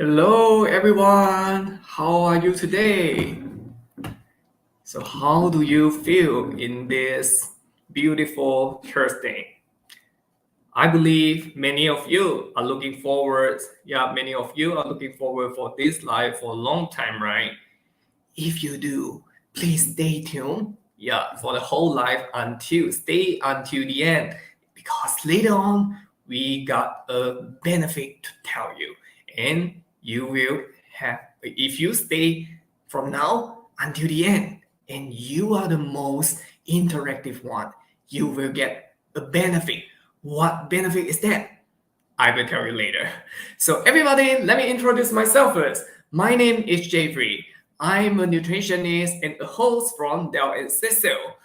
Hello everyone, how are you today? So how do you feel in this beautiful Thursday? I believe many of you are looking forward, many of you are looking forward for this live for a long time, right? If you do, please stay tuned, for the whole life stay until the end, because later on we got a benefit to tell you, and you will have, if you stay from now until the end, and you are the most interactive one, you will get a benefit. What benefit is that? I will tell you later. So everybody, let me introduce myself first. My name is J3. I'm a nutritionist and a host from Dell and Cecil.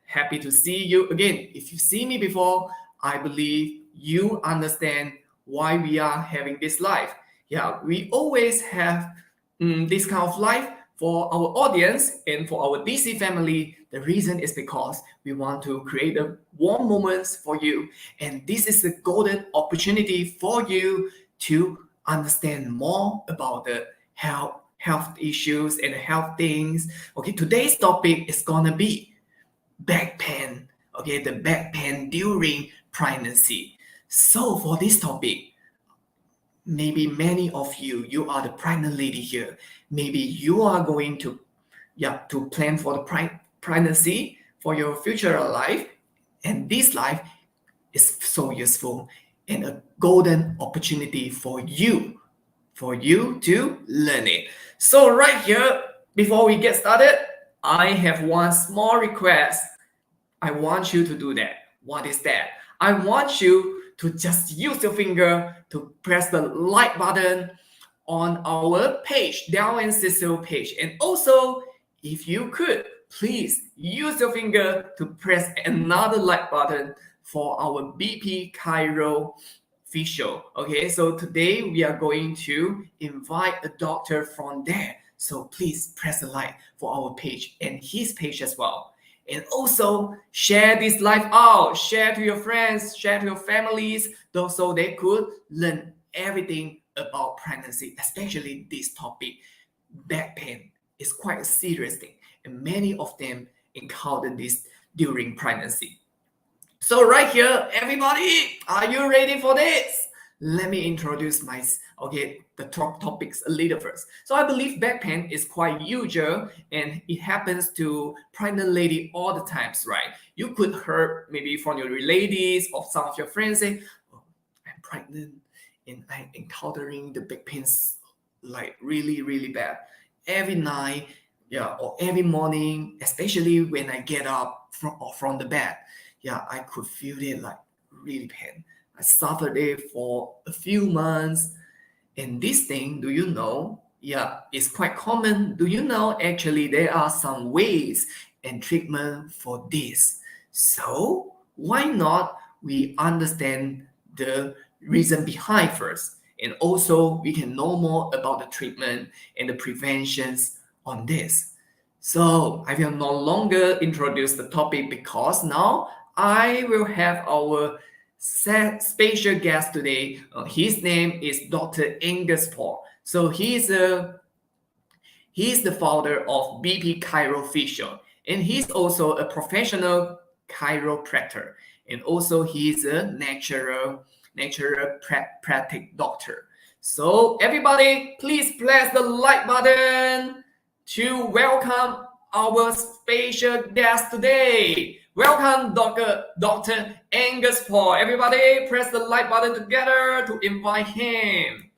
Happy to see you again. If you see me before, I believe you understand why we are having this live. Yeah, we always have this kind of live for our audience and for our DC family. The reason is because we want to create a warm moments for you, and this is a golden opportunity for you to understand more about the health issues and health things. Okay, today's topic is gonna be back pain. Okay, the back pain during pregnancy. So for this topic, maybe many of you are the pregnant lady here. Maybe you are going to plan for the pregnancy for your future life, and this life is so useful and a golden opportunity for you to learn it. So right here, before we get started, I have one small request. I want you to do that. What is that? I want you to just use your finger to press the like button on our page, Dell and Cecil page. And also, if you could, please use your finger to press another like button for our 𝗕𝗶 Chiro official. Okay, so today we are going to invite a doctor from there. So please press the like for our page and his page as well. And also share this live out, share to your friends, share to your families, so they could learn everything about pregnancy, especially this topic. Back pain is quite a serious thing, and many of them encounter this during pregnancy. So right here, everybody, are you ready for this? Let me introduce the top topics a little first. So I believe back pain is quite usual, and it happens to pregnant lady all the times, right? You could hear maybe from your ladies or some of your friends say, oh, I'm pregnant and I'm encountering the back pains like really, really bad. Every night, or every morning, especially when I get up from the bed, I could feel it like really pain. I suffered it for a few months. And this thing, do you know? It's quite common. Do you know actually there are some ways and treatment for this? So why not we understand the reason behind first, and also we can know more about the treatment and the preventions on this. So I will no longer introduce the topic, because now I will have our special guest today. His name is Dr. Angus Poh. So he's the founder of 𝗕𝗶 Chiro official, and he's also a professional chiropractor, and also he's a naturopathic doctor. So everybody, please press the like button to welcome our special guest today. Welcome, Dr. Angus Poh. Everybody, press the like button together to invite him.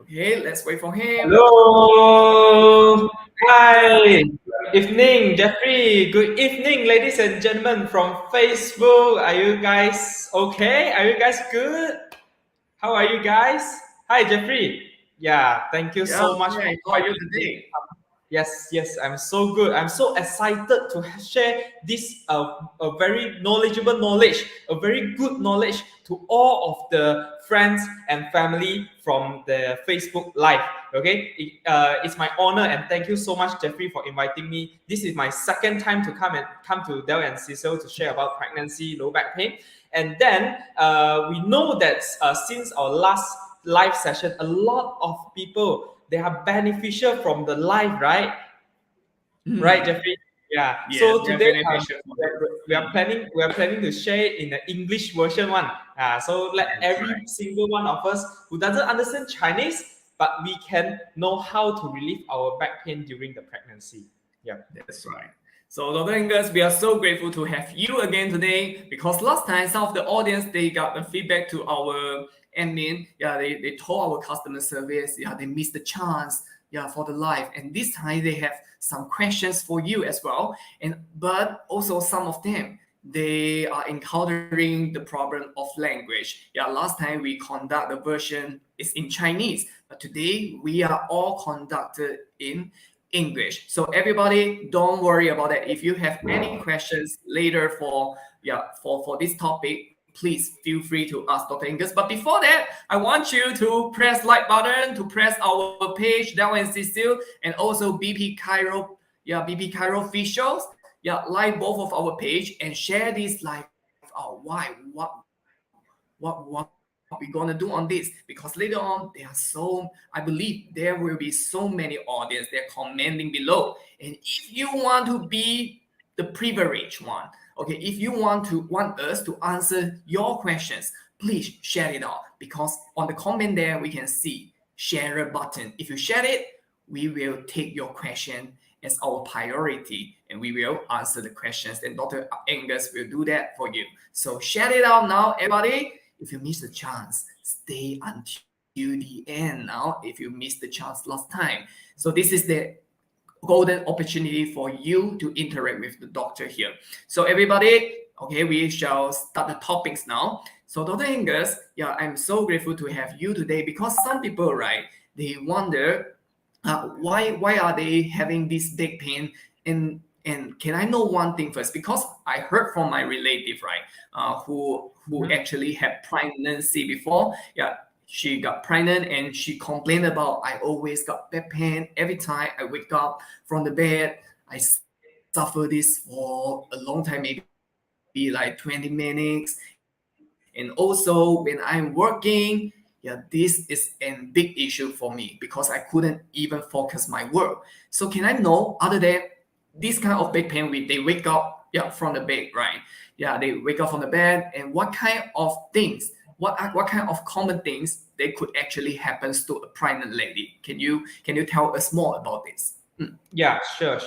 Okay, let's wait for him. Hello. Hi. Good evening, Jeffrey. Good evening, ladies and gentlemen from Facebook. Are you guys okay? Are you guys good? How are you guys? Hi, Jeffrey. Yeah, thank you so much. Hi. How are you today? Yes, I'm so good. I'm so excited to share this a very knowledgeable knowledge, a very good knowledge to all of the friends and family from the Facebook Live. Okay, it's my honor, and thank you so much, Jeffrey, for inviting me. This is my second time to come to Dell and Cecil to share about pregnancy, low back pain. And then we know that since our last live session, a lot of people, they are beneficial from the live, right? Right, Jeffrey? Yeah. Yes, So today beneficial. we are planning to share it in the English version one. So let every single one of us who doesn't understand Chinese, but we can know how to relieve our back pain during the pregnancy. Yeah. That's right. So Dr. Angus, we are so grateful to have you again today, because last time some of the audience, they got the feedback to our admin. Yeah, they told our customer service, yeah, they missed the chance, yeah, for the live. And this time they have some questions for you as well. But also some of them, they are encountering the problem of language. Yeah, last time we conduct the version is in Chinese, but today we are all conducted in English. So everybody, don't worry about that. If you have any questions later for this topic, please feel free to ask Dr. Angus. But before that, I want you to press like button, to press our page, Darwin and Cecil, and also 𝗕𝗰𝗙𝗀 officials. Yeah, like both of our page and share this live. Why? What we're gonna do on this, because later on I believe there will be so many audience, they're commenting below. And if you want to be the privileged one, okay, if you want us to answer your questions, please share it out, because on the comment there we can see share button. If you share it, we will take your question as our priority and we will answer the questions, and Dr. Angus will do that for you. So share it out now, everybody. If you miss the chance, stay until the end now, if you missed the chance last time. So this is the golden opportunity for you to interact with the doctor here. So everybody, okay, we shall start the topics now. So Dr. Angus, yeah, I'm so grateful to have you today, because some people, right, they wonder why are they having this back pain, and can I know one thing first? Because I heard from my relative, right, who actually had pregnancy before. Yeah, she got pregnant and she complained about, I always got back pain every time I wake up from the bed. I suffer this for a long time, maybe like 20 minutes. And also when I'm working, yeah, this is a big issue for me, because I couldn't even focus my work. So can I know, other than this kind of back pain, they wake up from the bed, right? Yeah, they wake up from the bed, and what kind of things, what kind of common things they could actually happen to a pregnant lady? Can you tell us more about this? Yeah, sure.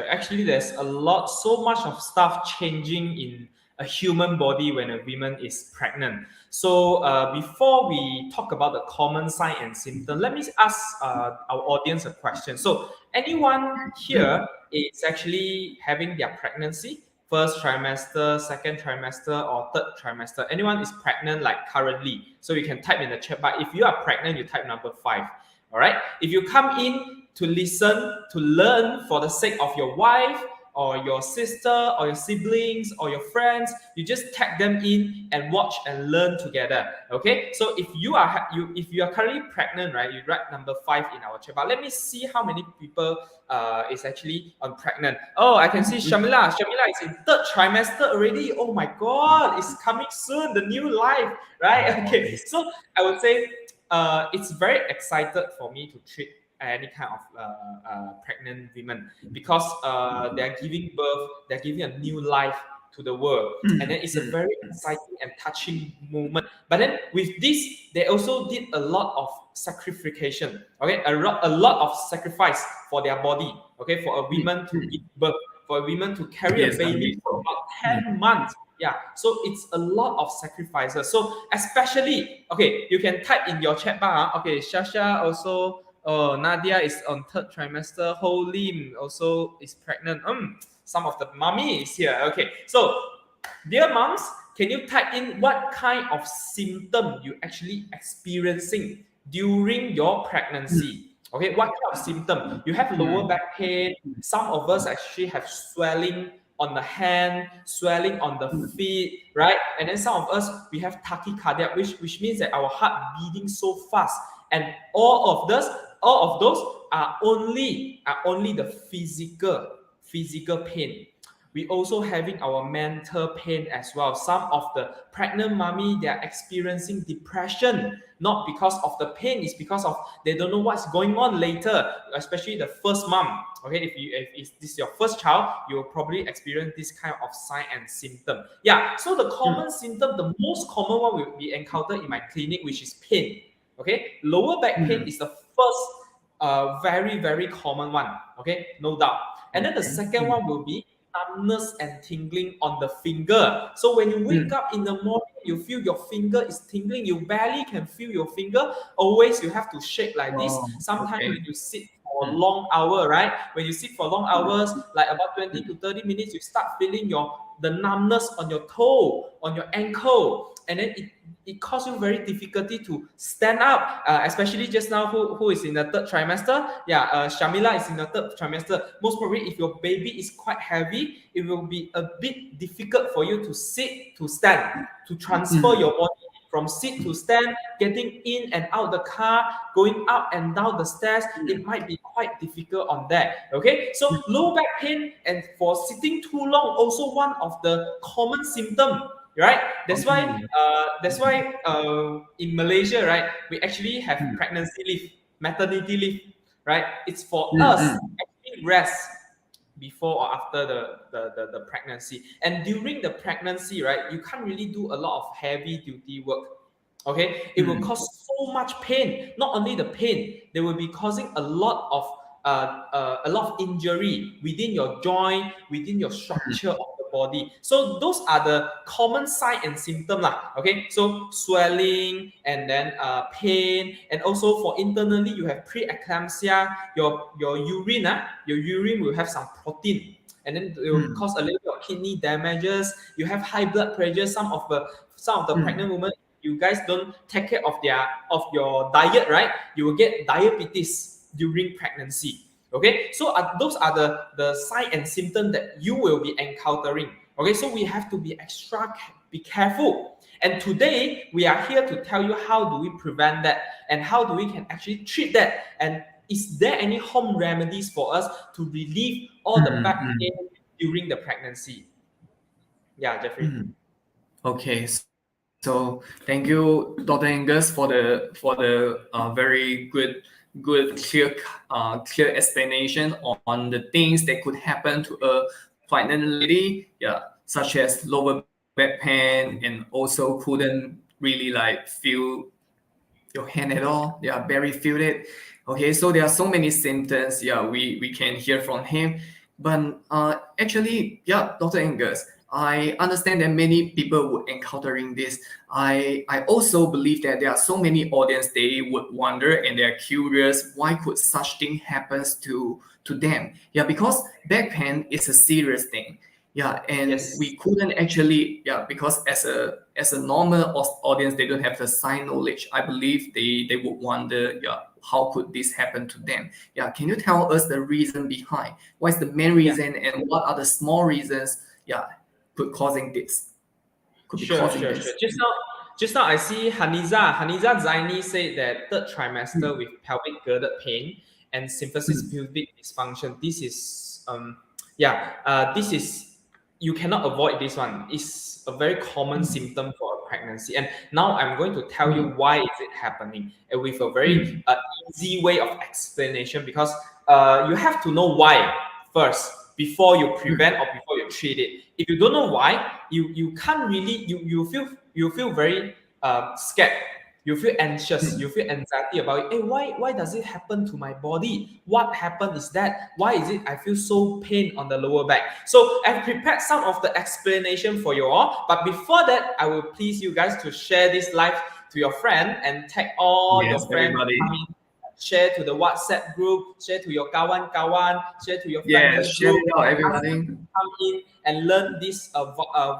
Actually, there's so much of stuff changing in a human body when a woman is pregnant. So before we talk about the common sign and symptom, let me ask our audience a question. So anyone here is actually having their pregnancy, first trimester, second trimester, or third trimester? Anyone is pregnant like currently? So you can type in the chat bar. If you are pregnant, you type number 5. All right. If you come in to listen, to learn for the sake of your wife or your sister or your siblings or your friends, you just tag them in and watch and learn together. Okay. So if you are currently pregnant, right, you write number 5 in our chat bar. Let me see how many people is actually pregnant. Oh, I can see Shamila. Shamila is in 3rd trimester already. Oh my God, it's coming soon. The new life, right? Okay. So I would say it's very excited for me to treat any kind of pregnant women, because they're giving birth, they're giving a new life to the world, and then it's a very exciting and touching moment. But then with this, they also did a lot of sacrification, okay, a lot of sacrifice for their body, okay, for a woman to give birth, for a woman to carry a baby for about 10 months. Yeah, so it's a lot of sacrifices. So especially, okay, you can type in your chat bar. Okay, Shasha also. Oh, Nadia is on 3rd trimester. Ho Lim also is pregnant. Some of the mommy is here. Okay, so dear moms, can you type in what kind of symptom you actually experiencing during your pregnancy? Okay, what kind of symptom? You have lower back pain. Some of us actually have swelling on the hand, swelling on the feet, right? And then some of us, we have tachycardia, which means that our heart beating so fast. And all of those are only the physical pain. we also having our mental pain as well. Some of the pregnant mommy, they are experiencing depression, not because of the pain, it's because of they don't know what's going on later, especially the first mom. Okay, if this is your first child, you will probably experience this kind of sign and symptom. Yeah, so the common symptom, the most common one we encounter in my clinic, which is pain. Okay, lower back pain is the first very, very common one. Okay, no doubt. And then the second one will be numbness and tingling on the finger. So when you wake up in the morning, you feel your finger is tingling, you barely can feel your finger. Always you have to shake like this. Sometimes when you sit for a long hour, right? When you sit for long hours, like about 20 to 30 minutes, you start feeling the numbness on your toe, on your ankle, and then it causes you very difficulty to stand up, especially just now who is in the third trimester. Yeah, Shamila is in the third trimester. Most probably, if your baby is quite heavy, it will be a bit difficult for you to sit to stand, to transfer your body from sit to stand, getting in and out the car, going up and down the stairs. It might be quite difficult on that. Okay, so low back pain and for sitting too long, also one of the common symptom. Right, that's why in Malaysia, right, we actually have pregnancy leave, maternity leave, right? It's for us actually rest before or after the pregnancy. And during the pregnancy, right, you can't really do a lot of heavy duty work. Okay, it will cause so much pain. Not only the pain, they will be causing a lot of injury within your joint, within your structure of the body. So those are the common sign and symptom lah. Okay, so swelling and then pain, and also for internally you have preeclampsia. Your urine will have some protein, and then it will cause a little bit of kidney damages. You have high blood pressure. Some of the pregnant women, you guys don't take care of your diet, right? You will get diabetes during pregnancy. Okay, so those are the sign and symptom that you will be encountering. Okay, so we have to be be careful. And today we are here to tell you how do we prevent that and how do we can actually treat that. And is there any home remedies for us to relieve all the back pain during the pregnancy? Yeah, Jeffrey. Okay, so thank you, Dr. Angus, for the very good clear explanation on the things that could happen to a pregnant lady, such as lower back pain, and also couldn't really like feel your hand at all. Barely feel it. Okay, so there are so many symptoms. We can hear from him, but actually, Dr. Angus, I understand that many people would encountering this. I also believe that there are so many audience, they would wonder and they're curious, why could such thing happens to them? Because back pain is a serious thing. And we couldn't actually, because as a normal audience, they don't have the sign knowledge. I believe they would wonder, how could this happen to them? Can you tell us the reason behind? What is the main reason and what are the small reasons? Could causing this. Sure. Just now I see Haniza Zaini said that third trimester with pelvic girded pain and symphysis pubic dysfunction. This is this is, you cannot avoid this one. It's a very common symptom for a pregnancy. And now I'm going to tell you why is it happening, and with a very easy way of explanation, because you have to know why first before you prevent or before you treat it. If you don't know why, you can't really, you feel very scared. You feel anxious. You feel anxiety about it. Hey, why does it happen to my body? What happened is that? Why is it I feel so pain on the lower back? So I've prepared some of the explanation for you all. But before that, I will please you guys to share this live to your friend and tag all your friends. Share to the WhatsApp group, share to your kawan, share to your family group. Everybody come in and learn this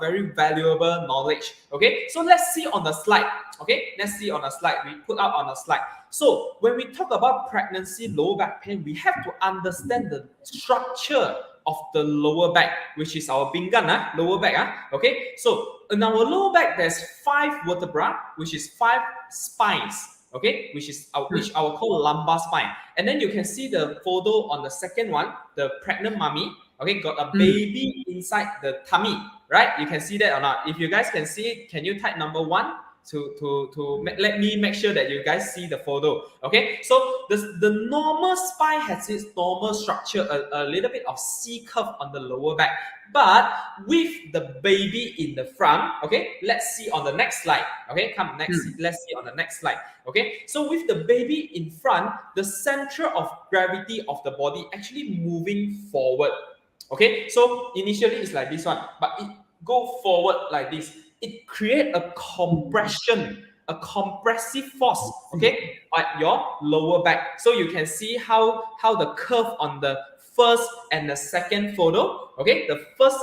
very valuable knowledge. Okay, so let's see on the slide. Okay, let's see on the slide. We put up on the slide. So when we talk about pregnancy lower back pain, we have to understand the structure of the lower back, which is our pinggan, lower back. Okay, so in our lower back, there's 5 vertebrae, which is 5 spines. Okay, which I will call lumbar spine. And then you can see the photo on the second one, the pregnant mummy. Okay, got a baby inside the tummy, right? You can see that or not? If you guys can see it, can you type number 1 let me make sure that you guys see the photo? Okay, so the normal spine has its normal structure, a little bit of C curve on the lower back, but with the baby in the front. Okay, let's see on the next slide. Okay, come next, let's see on the next slide. Okay, so with the baby in front, the center of gravity of the body actually moving forward. Okay, so initially it's like this one, but it go forward like this. It create a compression, a compressive force, okay, at your lower back. So you can see how the curve on the first and the second photo. Okay, the first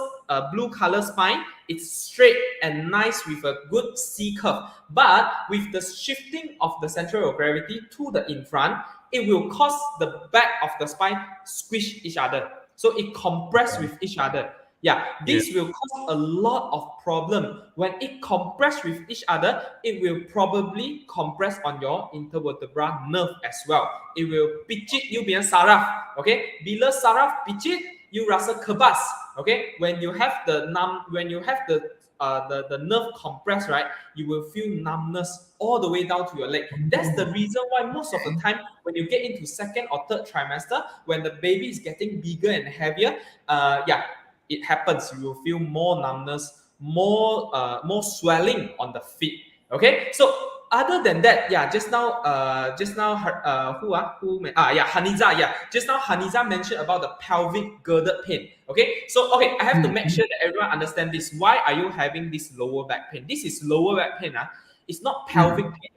blue color spine, it's straight and nice with a good C curve. But with the shifting of the center of gravity to the in front, it will cause the back of the spine squish each other. So it compress with each other. Yeah, this will cause a lot of problem. When it compress with each other, it will probably compress on your intervertebral nerve as well. It will picit you punya saraf. Okay, bila saraf picit, you rasa kebas. Okay, when you have the nerve compressed, right, you will feel numbness all the way down to your leg. That's the reason why most of the time when you get into second or third trimester, when the baby is getting bigger and heavier, it happens. You will feel more numbness, more swelling on the feet. Okay, so other than that, just now Haniza, just now Haniza mentioned about the pelvic girded pain. Okay, so I have to make sure that everyone understand this. Why are you having this lower back pain? This is lower back pain. It's not pelvic pain,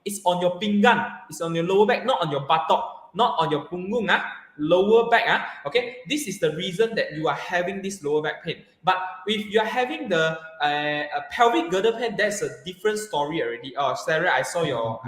it's on your pinggan, it's on your lower back, not on your buttock, not on your punggung. Lower back. Okay, this is the reason that you are having this lower back pain. But if you are having the pelvic girdle pain, that's a different story already. Sarah, I saw your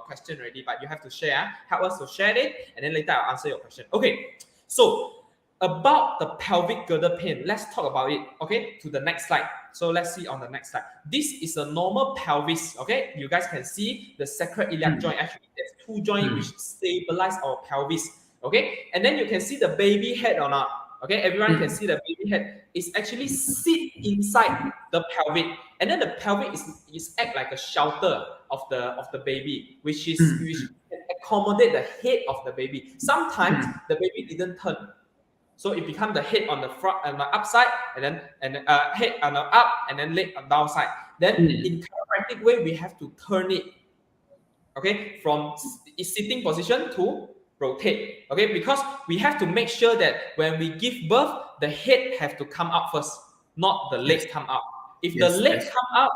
question already, but you have to share. Help us to share it, and then later I'll answer your question. Okay, so about the pelvic girdle pain, let's talk about it. Okay, to the next slide. So let's see on the next slide. This is a normal pelvis. Okay, you guys can see the sacroiliac joint. Actually, there's 2 joints which stabilize our pelvis. Okay, and then you can see the baby head or not. Okay, everyone can see the baby head is actually sit inside the pelvic, and then the pelvic is act like a shelter of the baby, which can accommodate the head of the baby. Sometimes the baby didn't turn. So it becomes the head on the front and the upside, and then head on the up, and then leg on downside. Then in chiropractic way, we have to turn it. Okay, from its sitting position to rotate. Okay, because we have to make sure that when we give birth, the head have to come out first, not the legs come out. If the legs come out,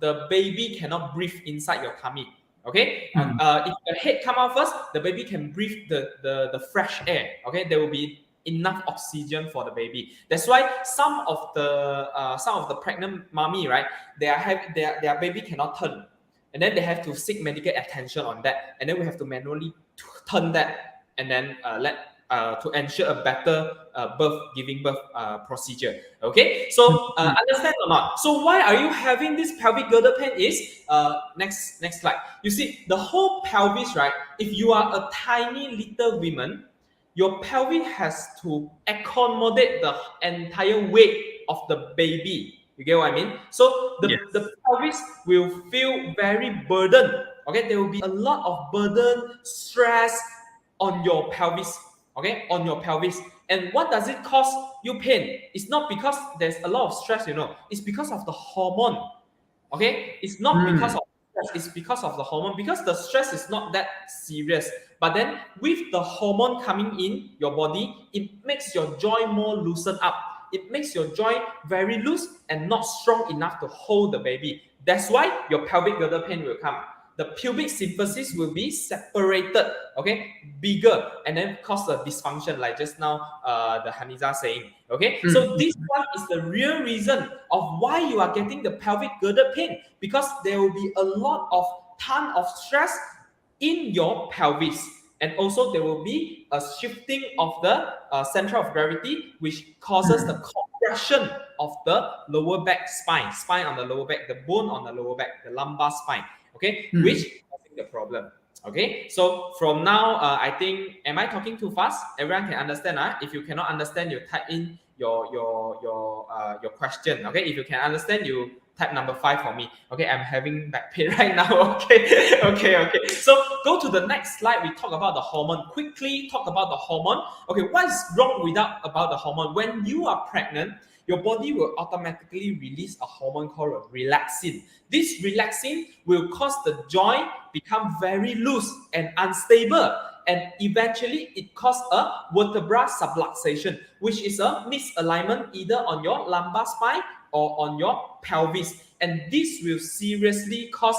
the baby cannot breathe inside your tummy. Okay, if the head come out first, the baby can breathe the fresh air. Okay, there will be enough oxygen for the baby. That's why some of the pregnant mommy, right, their baby cannot turn, and then they have to seek medical attention on that, and then we have to manually turn that, and then to ensure a better giving birth procedure. Okay, so understand or not? So why are you having this pelvic girdle pain? Is next slide. You see the whole pelvis, right? If you are a tiny little woman, your pelvis has to accommodate the entire weight of the baby. You get what I mean? So the pelvis will feel very burdened. Okay, there will be a lot of burden, stress on your pelvis. Okay, on your pelvis. And what does it cause you pain? It's not because there's a lot of stress, it's because of the hormone. Okay, it's not because of stress, it's because of the hormone, because the stress is not that serious. But then with the hormone coming in your body, it makes your joint more loosened up. It makes your joint very loose and not strong enough to hold the baby. That's why your pelvic girdle pain will come. The pubic symphysis will be separated, okay, bigger, and then cause a dysfunction, like just now the Haniza saying. Okay, so this one is the real reason of why you are getting the pelvic girdle pain, because there will be a ton of stress in your pelvis, and also there will be a shifting of the center of gravity, which causes the compression of the lower back spine on the lower back, the bone on the lower back, the lumbar spine. Okay, which causing the problem. Okay, so from now, I think, am I talking too fast? Everyone can understand. If you cannot understand, you type in your question. Okay, if you can understand, you type number 5 for me. Okay, I'm having back pain right now. Okay, okay. So go to the next slide. We talk about the hormone. Quickly talk about the hormone. Okay, what is wrong about the hormone? When you are pregnant, your body will automatically release a hormone called relaxin. This relaxin will cause the joint become very loose and unstable, and eventually it causes a vertebral subluxation, which is a misalignment either on your lumbar spine or on your pelvis, and this will seriously cause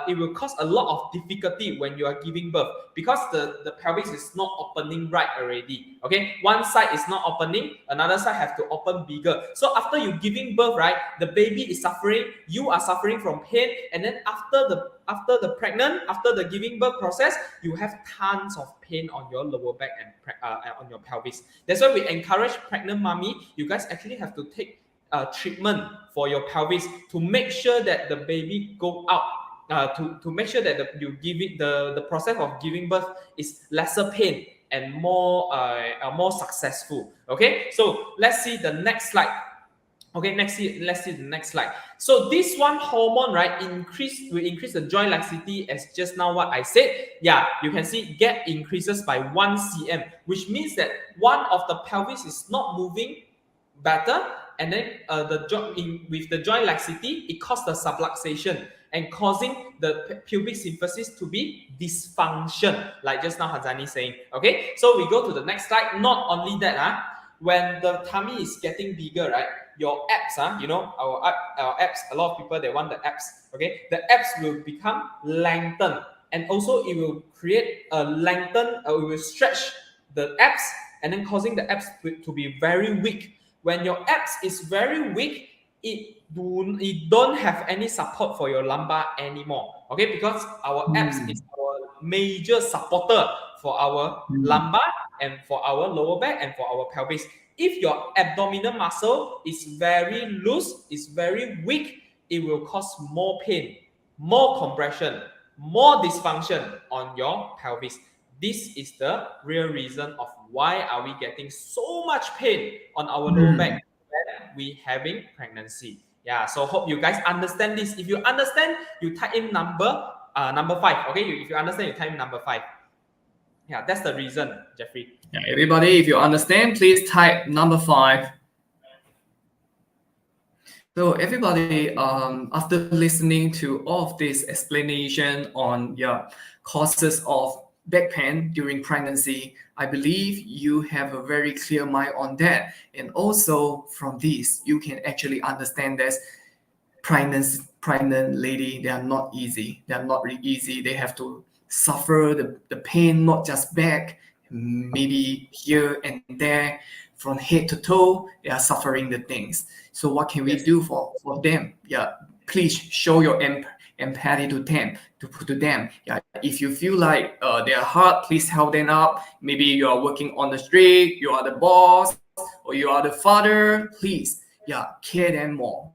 it will cause a lot of difficulty when you are giving birth, because the pelvis is not opening right already. Okay, one side is not opening, another side have to open bigger. So after you giving birth, right, the baby is suffering, you are suffering from pain, and then after the giving birth process, you have tons of pain on your lower back and on your pelvis. That's why we encourage pregnant mommy, you guys actually have to take treatment for your pelvis to make sure that the baby go out, to make sure that the process of giving birth is lesser pain and more successful. Okay, so let's see the next slide. Okay, let's see the next slide. So this one hormone, right, will increase the joint laxity, as just now what I said. Yeah, you can see gap increases by 1 cm, which means that one of the pelvis is not moving better, and then with the joint laxity, it causes the subluxation and causing the pubic symphysis to be dysfunction, like just now Hazani saying. Okay, so we go to the next slide. Not only that, when the tummy is getting bigger, right, your abs, our abs, a lot of people, they want the abs. Okay, the abs will become lengthened, and also it will create a it will stretch the abs, and then causing the abs to be very weak. When your abs is very weak, it don't have any support for your lumbar anymore. Okay, because our abs is our major supporter for our lumbar and for our lower back and for our pelvis. If your abdominal muscle is very loose, is very weak, it will cause more pain, more compression, more dysfunction on your pelvis. This is the real reason of why are we getting so much pain on our lower back when we having pregnancy. Yeah, so hope you guys understand this. If you understand, you type in number 5. Okay, if you understand, you type in number 5. Yeah, that's the reason, Jeffrey. Yeah, everybody, if you understand, please type number 5. So everybody, after listening to all of this explanation on causes of back pain during pregnancy, I believe you have a very clear mind on that. And also from this, you can actually understand that pregnant lady, they are not easy. They are not really easy. They have to suffer the pain, not just back, maybe here and there, from head to toe, they are suffering the things. So what can we do for them? Yeah, please show your empathy to them. Yeah, if you feel like they're hard, please help them up. Maybe you are working on the street, you are the boss, or you are the father. Please, care them more.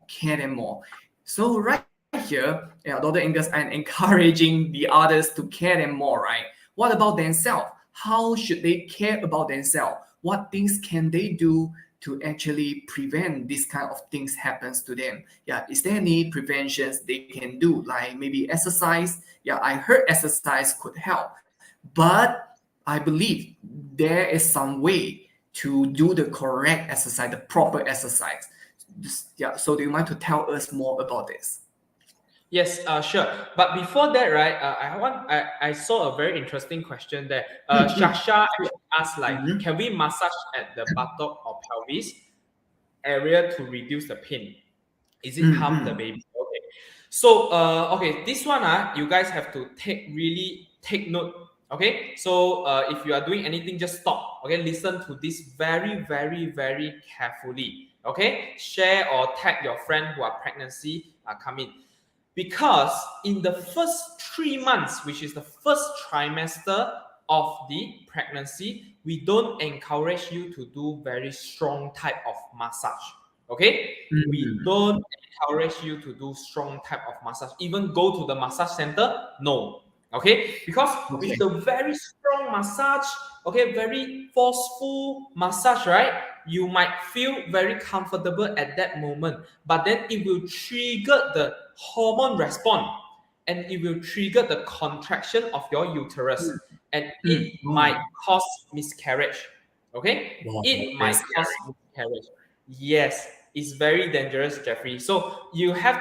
So right here, Dr. Angus, I'm encouraging the others to care them more, right? What about themselves? How should they care about themselves? What things can they do to actually prevent this kind of things happens to them? Yeah, is there any preventions they can do, like maybe exercise? Yeah, I heard exercise could help, but I believe there is some way to do the correct exercise, the proper exercise. So do you mind to tell us more about this? Yes, sure. But before that, right, I saw a very interesting question there. Shasha actually asked, like, can we massage at the buttock or pelvis area to reduce the pain? Is it harm the baby? Okay. So, this one, you guys have to take note. Okay. So, if you are doing anything, just stop. Okay. Listen to this very, very, very carefully. Okay. Share or tag your friend who are pregnancy coming. Because in the first 3 months, which is the first trimester of the pregnancy, we don't encourage you to do very strong type of massage. Okay? We don't encourage you to do strong type of massage. Even go to the massage center, no. Okay, because with the very strong massage, okay, very forceful massage, right, you might feel very comfortable at that moment, but then it will trigger the hormone response, and it will trigger the contraction of your uterus, and it might cause miscarriage. Okay, Wow, it very might cause scary. miscarriage. Yes, it's very dangerous, Jeffrey. So you guys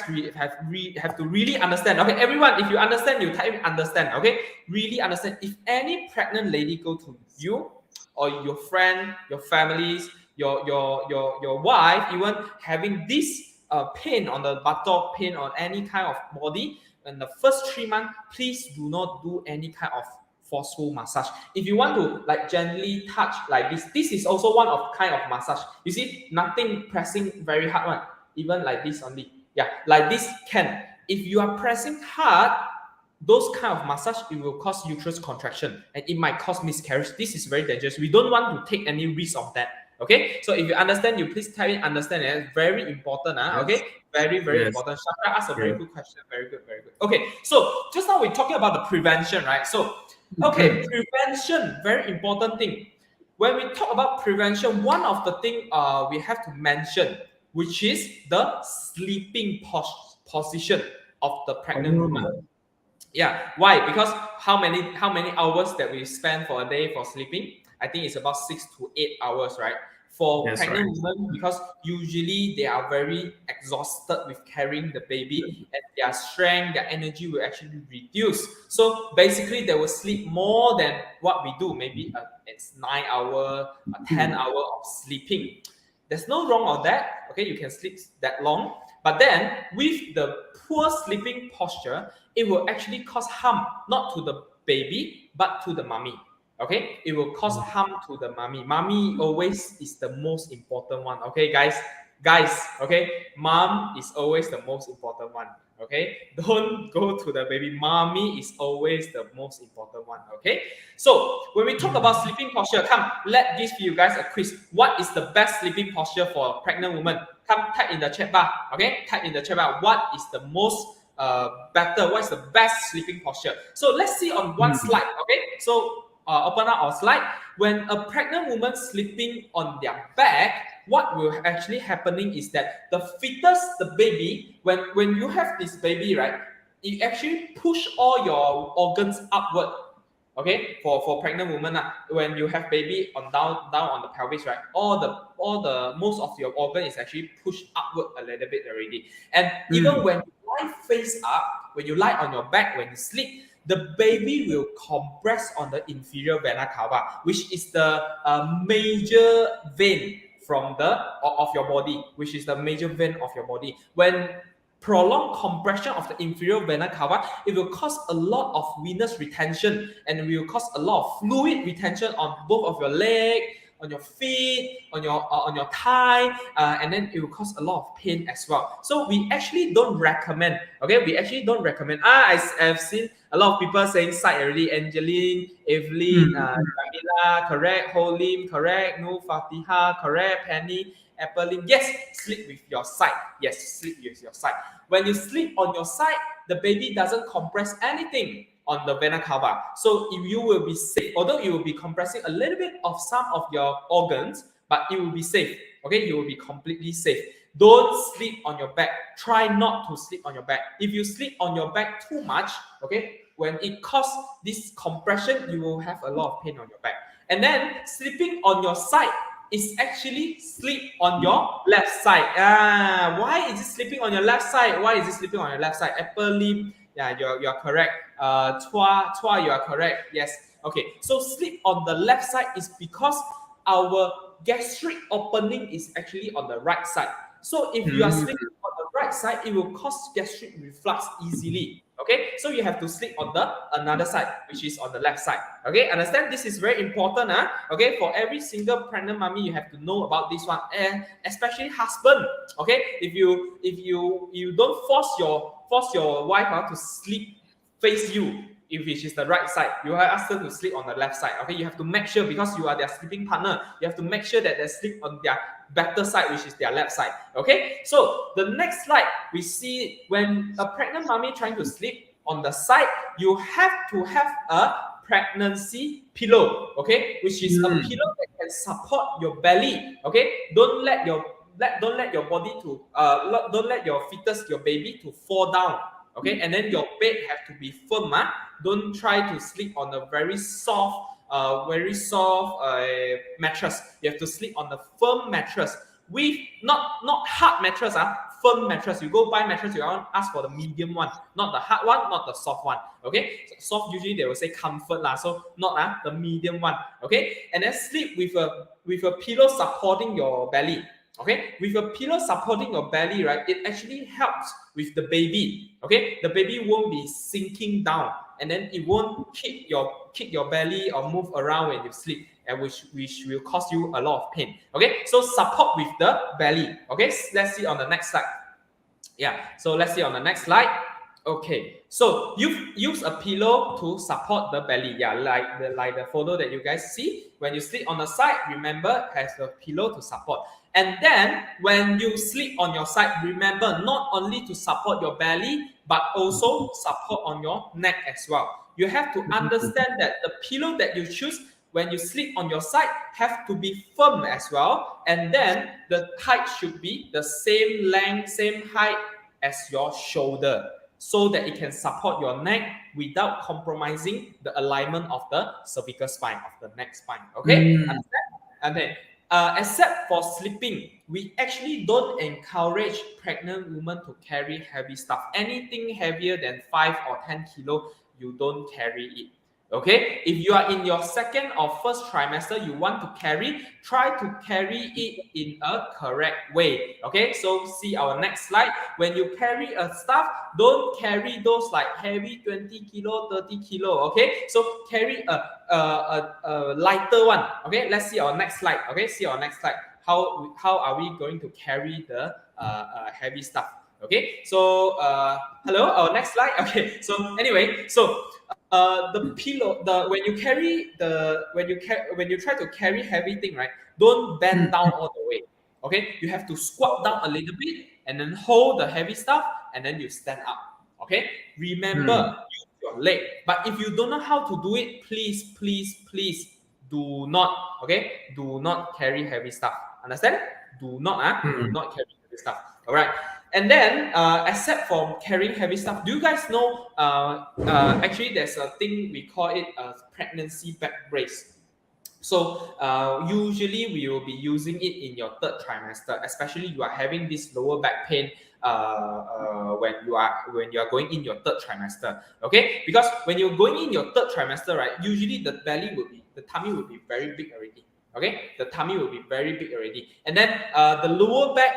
have to really understand. Okay, everyone, if you understand, you type understand. Okay, really understand. If any pregnant lady go to you or your friend, your families, your wife, even having this pain on the buttock, pain on any kind of body, in the first 3 months, please do not do any kind of forceful massage. If you want to like gently touch like this is also one of kind of massage. You see, nothing pressing very hard one, even like this only. Yeah, like this can. If you are pressing hard, those kind of massage, it will cause uterus contraction and it might cause miscarriage. This is very dangerous. We don't want to take any risk of that. Okay, so if you understand, you please type in understand. It's very important. Okay, very important. Shaka asked a very good question. Very good, very good. Okay, so just now we're talking about the prevention, right? So okay, prevention, very important thing. When we talk about prevention, one of the thing we have to mention, which is the sleeping position of the pregnant woman. Yeah, why? Because how many hours that we spend for a day for sleeping? I think it's about 6 to 8 hours, right? For pregnant women, because usually they are very exhausted with carrying the baby, and their strength, their energy will actually reduce. So basically, they will sleep more than what we do. Maybe it's 9 hour, 10 hour of sleeping. There's no wrong on that. Okay, you can sleep that long, but then with the poor sleeping posture, it will actually cause harm not to the baby but to the mommy. Okay, it will cause harm to the mommy. Mommy always is the most important one. Okay, guys. Okay, mom is always the most important one. Okay, don't go to the baby. Mommy is always the most important one. Okay, so when we talk about sleeping posture, come, let give you guys a quiz. What is the best sleeping posture for a pregnant woman? Come, type in the chat bar. Okay, type in the chat bar. What is the most better? What is the best sleeping posture? So let's see on one slide. Okay, so open up our slide. When a pregnant woman sleeping on their back, what will actually happening is that the fetus, the baby, when you have this baby, right, it actually push all your organs upward. Okay, for pregnant women, when you have baby on down on the pelvis, right, all the most of your organ is actually pushed upward a little bit already. And even when you lie face up, when you lie on your back, when you sleep, the baby will compress on the inferior vena cava, which is the major vein from of your body, which is the major vein of your body. When prolonged compression of the inferior vena cava, it will cause a lot of venous retention, and it will cause a lot of fluid retention on both of your leg, on your feet, on your thigh, and then it will cause a lot of pain as well. So we actually don't recommend. Okay, we actually don't recommend. I've seen a lot of people saying side already. Angeline, Evelyn, Camila, correct. Holim, correct. No, Fatiha, correct. Penny, Apple, yes, sleep with your side. Yes, sleep with your side. When you sleep on your side, the baby doesn't compress anything on the vena cava. So if you will be safe, although you will be compressing a little bit of some of your organs, but it will be safe. Okay, you will be completely safe. Don't sleep on your back. Try not to sleep on your back. If you sleep on your back too much, okay, when it causes this compression, you will have a lot of pain on your back. And then sleeping on your side is actually sleep on your left side. Why is it sleeping on your left side? Why is it sleeping on your left side? Apple Lim, yeah, you're correct. Tua, you are correct. Yes. Okay. So sleep on the left side is because our gastric opening is actually on the right side. So if you are sleeping on the right side, it will cause gastric reflux easily. Okay, so you have to sleep on the another side, which is on the left side. Okay, understand? This is very important. Okay, for every single pregnant mommy, you have to know about this one, and especially husband. Okay, if you don't force your wife to sleep face you, if it is the right side, you have asked them to sleep on the left side. Okay, you have to make sure, because you are their sleeping partner, you have to make sure that they sleep on their better side, which is their left side. Okay, so the next slide, we see when a pregnant mommy trying to sleep, on the side, you have to have a pregnancy pillow, okay, which is a pillow that can support your belly, okay. Don't let your body to don't let your fetus, your baby, to fall down, okay. And then your bed have to be firm. Don't try to sleep on a very soft mattress. You have to sleep on a firm mattress with not hard mattress, firm mattress. You go buy mattress, you ask for the medium one, not the hard one, not the soft one, okay. Soft, usually they will say comfort lah, so not the medium one, okay. And then sleep with a pillow supporting your belly. Okay, with a pillow supporting your belly, right, it actually helps with the baby. Okay, the baby won't be sinking down, and then it won't kick your belly or move around when you sleep, and which will cause you a lot of pain. Okay, so support with the belly. Okay, let's see on the next slide. Yeah, so let's see on the next slide. Okay, so you use a pillow to support the belly. Yeah, like the photo that you guys see. When you sleep on the side, remember, has a pillow to support. And then when you sleep on your side, remember not only to support your belly, but also support on your neck as well. You have to understand that the pillow that you choose when you sleep on your side have to be firm as well. And then the height should be the same length, same height as your shoulder, so that it can support your neck without compromising the alignment of the cervical spine, of the neck spine. Okay? Understand? Okay. Except for sleeping, we actually don't encourage pregnant women to carry heavy stuff. Anything heavier than 5 or 10 kilo, you don't carry it. Okay, if you are in your second or first trimester, you want to try to carry it in a correct way. Okay, so see our next slide. When you carry a stuff, don't carry those like heavy 20 kilo, 30 kilo. Okay, so carry a lighter one. Okay, let's see our next slide. Okay, see our next slide. How are we going to carry the heavy stuff? Okay, so hello, our next slide. Okay, so anyway, so the pillow, when you try to carry heavy thing, right, don't bend down all the way. Okay, you have to squat down a little bit and then hold the heavy stuff, and then you stand up. Okay, remember, use your leg. But if you don't know how to do it, please do not carry heavy stuff. Understand? Do not carry heavy stuff. All right. And then, except for carrying heavy stuff, do you guys know, actually there's a thing, we call it a pregnancy back brace. So usually we will be using it in your third trimester, especially you are having this lower back pain when you are going in your third trimester. Okay, because when you're going in your third trimester, right, usually the tummy will be very big already. Okay, the tummy will be very big already, and then the lower back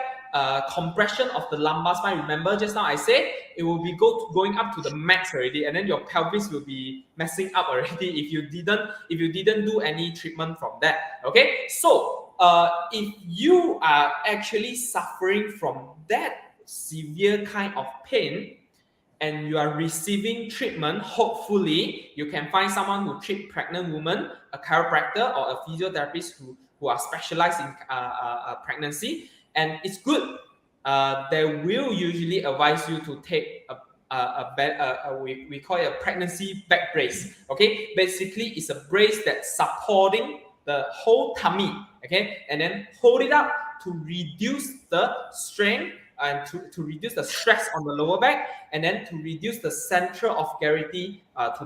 compression of the lumbar spine. Remember just now I said it will be going up to the max already, and then your pelvis will be messing up already if you didn't do any treatment from that. Okay, so if you are actually suffering from that severe kind of pain and you are receiving treatment, hopefully you can find someone who treat pregnant women, a chiropractor or a physiotherapist who are specialized in pregnancy. And it's good. They will usually advise you to take we call it a pregnancy back brace. Okay, basically it's a brace that's supporting the whole tummy. Okay, and then hold it up to reduce the strain and to reduce the stress on the lower back, and then to reduce the center of gravity to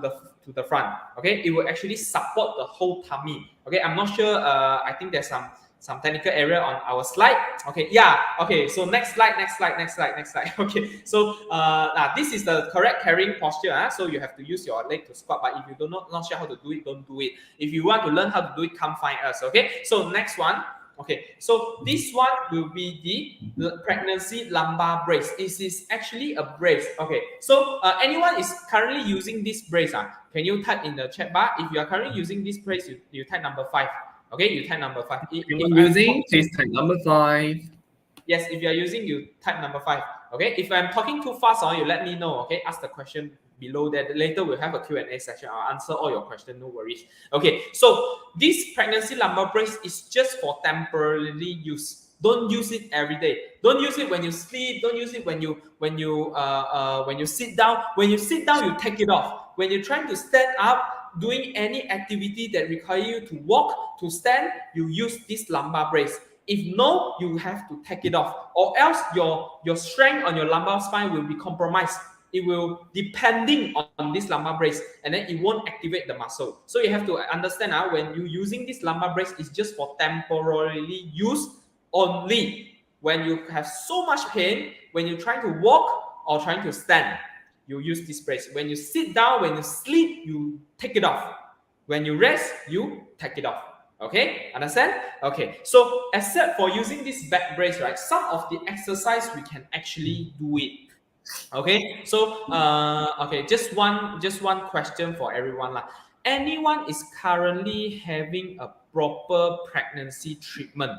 the front. Okay, it will actually support the whole tummy. Okay, I'm not sure. I think there's some technical error on our slide. Okay, yeah. Okay, so next slide. Okay, so this is the correct carrying posture. So you have to use your leg to squat, but if you not sure how to do it, don't do it. If you want to learn how to do it, come find us. Okay, so next one. Okay, so this one will be the pregnancy lumbar brace. This is actually a brace. Okay, so anyone is currently using this brace? Can you type in the chat bar? If you are currently using this brace, you type number 5. Okay, you type number 5. If you're using, please type number 5. Yes, if you are using, you type number 5. Okay, if I'm talking too fast, you let me know. Okay, ask the question below that. Later we'll have a Q&A session. I'll answer all your questions, no worries. Okay, so this pregnancy lumbar brace is just for temporarily use. Don't use it every day. Don't use it when you sleep. Don't use it when you sit down. When you sit down, you take it off. When you're trying to stand up, doing any activity that require you to walk, to stand, you use this lumbar brace. If no, you have to take it off, or else your strength on your lumbar spine will be compromised. It will depending on this lumbar brace, and then it won't activate the muscle. So you have to understand when you're using this lumbar brace, it's just for temporarily use only. When you have so much pain, when you're trying to walk or trying to stand, you use this brace. When you sit down, when you sleep, you take it off. When you rest, you take it off. Okay, understand? Okay, so except for using this back brace, right, some of the exercise we can actually do it. Okay, so okay, just one question for everyone lah. Anyone is currently having a proper pregnancy treatment?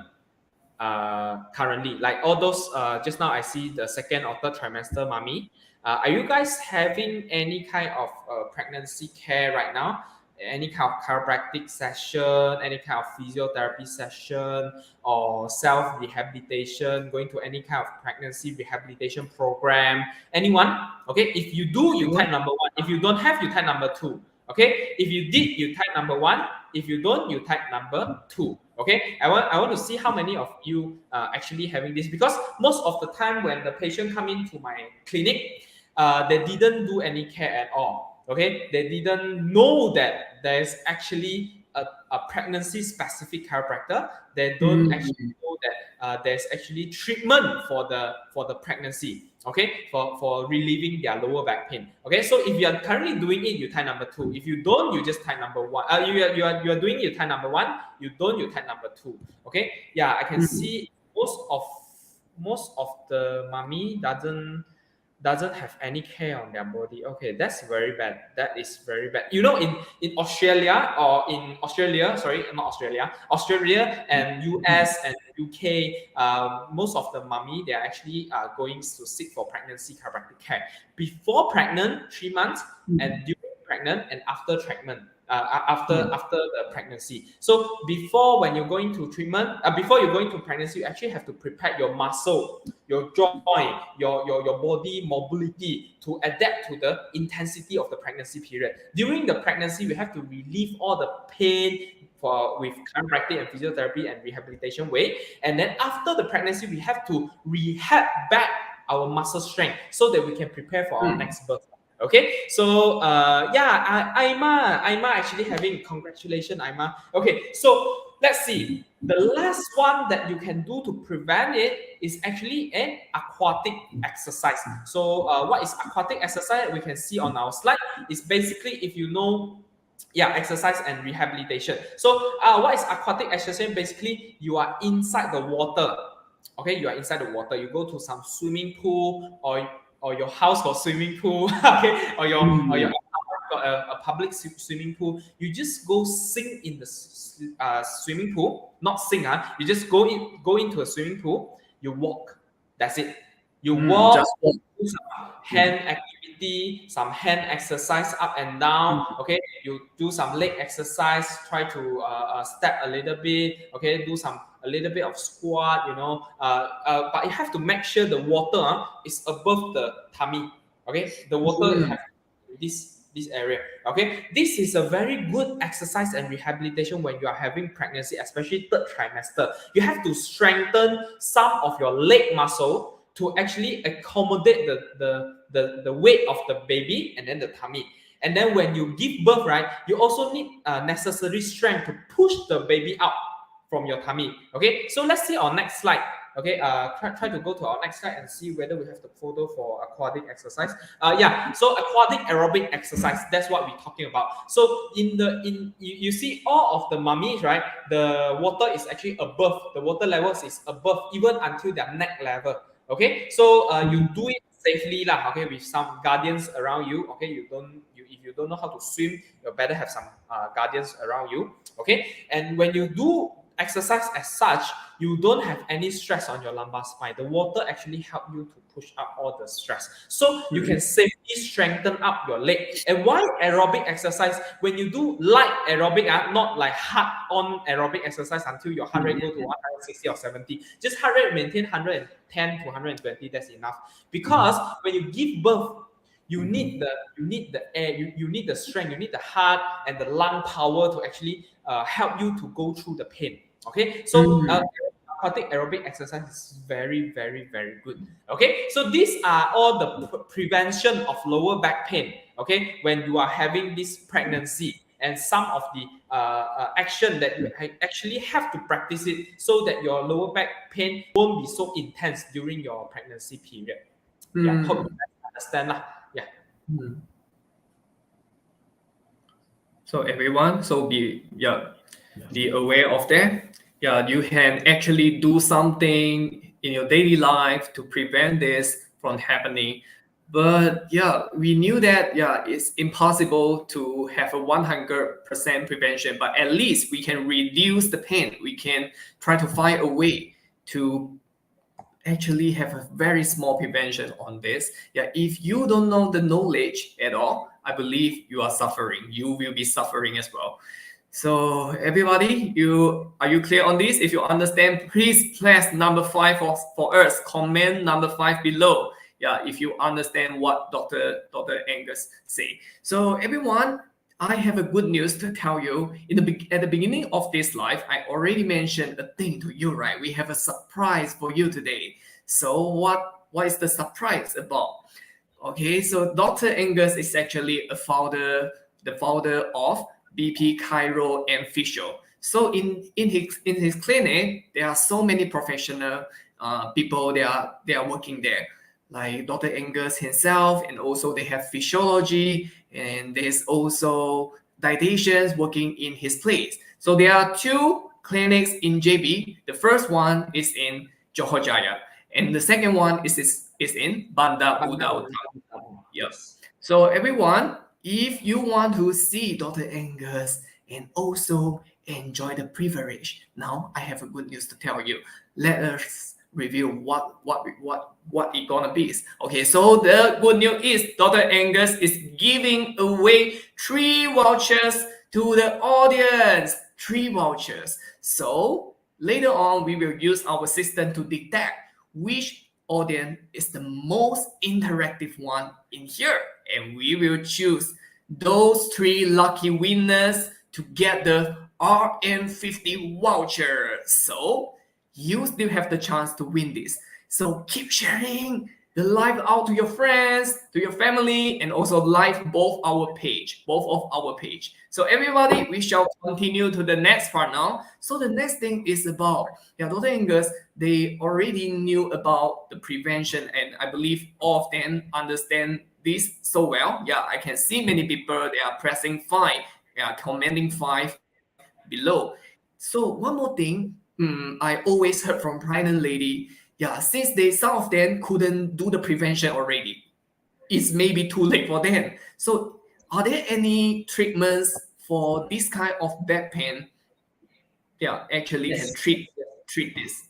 Currently, like all those just now I see the second or third trimester mommy. Are you guys having any kind of pregnancy care right now? Any kind of chiropractic session, any kind of physiotherapy session, or self-rehabilitation, going to any kind of pregnancy rehabilitation program? Anyone? Okay, if you do, you type number 1. If you don't have, you type number 2. Okay, if you did, you type number 1. If you don't, you type number 2. Okay, I want to see how many of you actually having this, because most of the time when the patient come into my clinic, they didn't do any care at all. Okay, they didn't know that there's actually a pregnancy specific chiropractor. They don't actually know that there's actually treatment for the pregnancy. Okay, for relieving their lower back pain. Okay, so if you are currently doing it, you type number 2. If you don't, you just type number 1. You are doing it, you type number 1. You don't, you type number 2. Okay, yeah, I can see most of the mommy doesn't have any care on their body. Okay, that's very bad. That is very bad. You know, in Australia or in Australia, sorry, not Australia, Australia and US and UK, most of the mommy, they are actually going to seek for pregnancy chiropractic care before pregnant 3 months, and during pregnant and after treatment. After the pregnancy. So before, when you're going to treatment, before you're going to pregnancy, you actually have to prepare your muscle, your joint, your body mobility to adapt to the intensity of the pregnancy period. During the pregnancy, we have to relieve all the pain with chiropractic and physiotherapy and rehabilitation way. And then after the pregnancy, we have to rehab back our muscle strength so that we can prepare for our next birth. Okay, so yeah, Aiyoh actually having, congratulations, Aiyoh. Okay, so let's see. The last one that you can do to prevent it is actually an aquatic exercise. So what is aquatic exercise? We can see on our slide. It's basically, if you know, yeah, exercise and rehabilitation. So what is aquatic exercise? Basically, you are inside the water. Okay, you are inside the water. You go to some swimming pool, or your house got swimming pool, okay, or your got a public swimming pool. You just go sing in the swimming pool, not sing. You just go into a swimming pool. You walk. That's it. You walk. Do some hand activity, some hand exercise up and down. Okay, you do some leg exercise. Try to step a little bit. Okay, do a little bit of squat, you know, but you have to make sure the water is above the tummy. Okay, the water have this area. Okay, this is a very good exercise and rehabilitation when you are having pregnancy, especially 3rd trimester. You have to strengthen some of your leg muscle to actually accommodate the weight of the baby and then the tummy. And then when you give birth, right, you also need necessary strength to push the baby out from your tummy. Okay, so let's see our next slide. Okay, try to go to our next slide and see whether we have the photo for aquatic exercise. Yeah, so aquatic aerobic exercise, that's what we're talking about. So you see all of the mummies, right? The water is actually above, the water levels is above, even until their neck level. Okay, so you do it safely lah. Okay, with some guardians around you. Okay, if you don't know how to swim, you better have some guardians around you. Okay, and when you do exercise as such, you don't have any stress on your lumbar spine. The water actually help you to push up all the stress. So you can safely strengthen up your leg. And why aerobic exercise? When you do light aerobic, not like hard on aerobic exercise until your heart rate go to 160 or 70. Just heart rate maintain 110 to 120, that's enough. Because when you give birth, you need the air, you need the strength, you need the heart and the lung power to actually help you to go through the pain. Okay, so aerobic exercise is very, very, very good. Okay, so these are all the prevention of lower back pain. Okay, when you are having this pregnancy, and some of the action that you actually have to practice it so that your lower back pain won't be so intense during your pregnancy period. Yeah, hope you guys understand lah. Yeah. So everyone, be aware of that. Yeah, you can actually do something in your daily life to prevent this from happening. But yeah, we knew that it's impossible to have a 100% prevention, but at least we can reduce the pain. We can try to find a way to actually have a very small prevention on this. Yeah, if you don't know the knowledge at all, I believe you are suffering. You will be suffering as well. So everybody, are you clear on this? If you understand, please press number 5 for us. Comment number 5 below. Yeah, if you understand what Dr. Angus say. So everyone, I have a good news to tell you. At the beginning of this live, I already mentioned a thing to you, right? We have a surprise for you today. So what is the surprise about? Okay, so Dr. Angus is actually the founder of 𝗕𝗶 Chiro and Physio. So in his clinic, there are so many professional people. They are working there, like Dr. Angus himself, and also they have physiology, and there's also dietitians working in his place. So there are 2 clinics in JB. The first one is in Johor Jaya, and the second one is in Bandar Udara. Yes. So everyone, if you want to see Dr. Angus and also enjoy the privilege, now I have a good news to tell you. Let us review what it gonna be. Okay, so the good news is Dr. Angus is giving away 3 vouchers to the audience. 3 vouchers. So later on, we will use our system to detect which audience is the most interactive one in here, and we will choose those 3 lucky winners to get the RM50 voucher. So you still have the chance to win this. So keep sharing the live out to your friends, to your family, and also like both of our page. So everybody, we shall continue to the next part now. So the next thing is about, Dr. Angus, they already knew about the prevention, and I believe all of them understand this so well. Yeah, I can see many people, they are pressing 5, commenting 5 below. So one more thing, I always heard from pregnant lady, since some of them couldn't do the prevention already, it's maybe too late for them. So are there any treatments for this kind of back pain? Actually can treat this.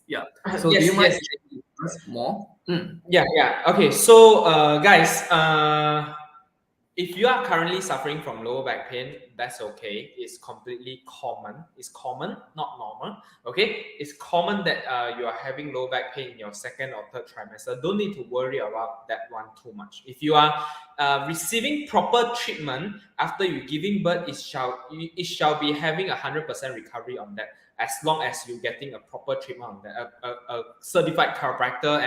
So do you mind sharing with us more? Okay, so guys, if you are currently suffering from lower back pain, that's okay. It's completely common. It's common, not normal. Okay, it's common that you are having lower back pain in your 2nd or 3rd trimester. Don't need to worry about that one too much. If you are receiving proper treatment after you giving birth, it shall be having 100% recovery on that, as long as you're getting a proper treatment on that. A certified chiropractor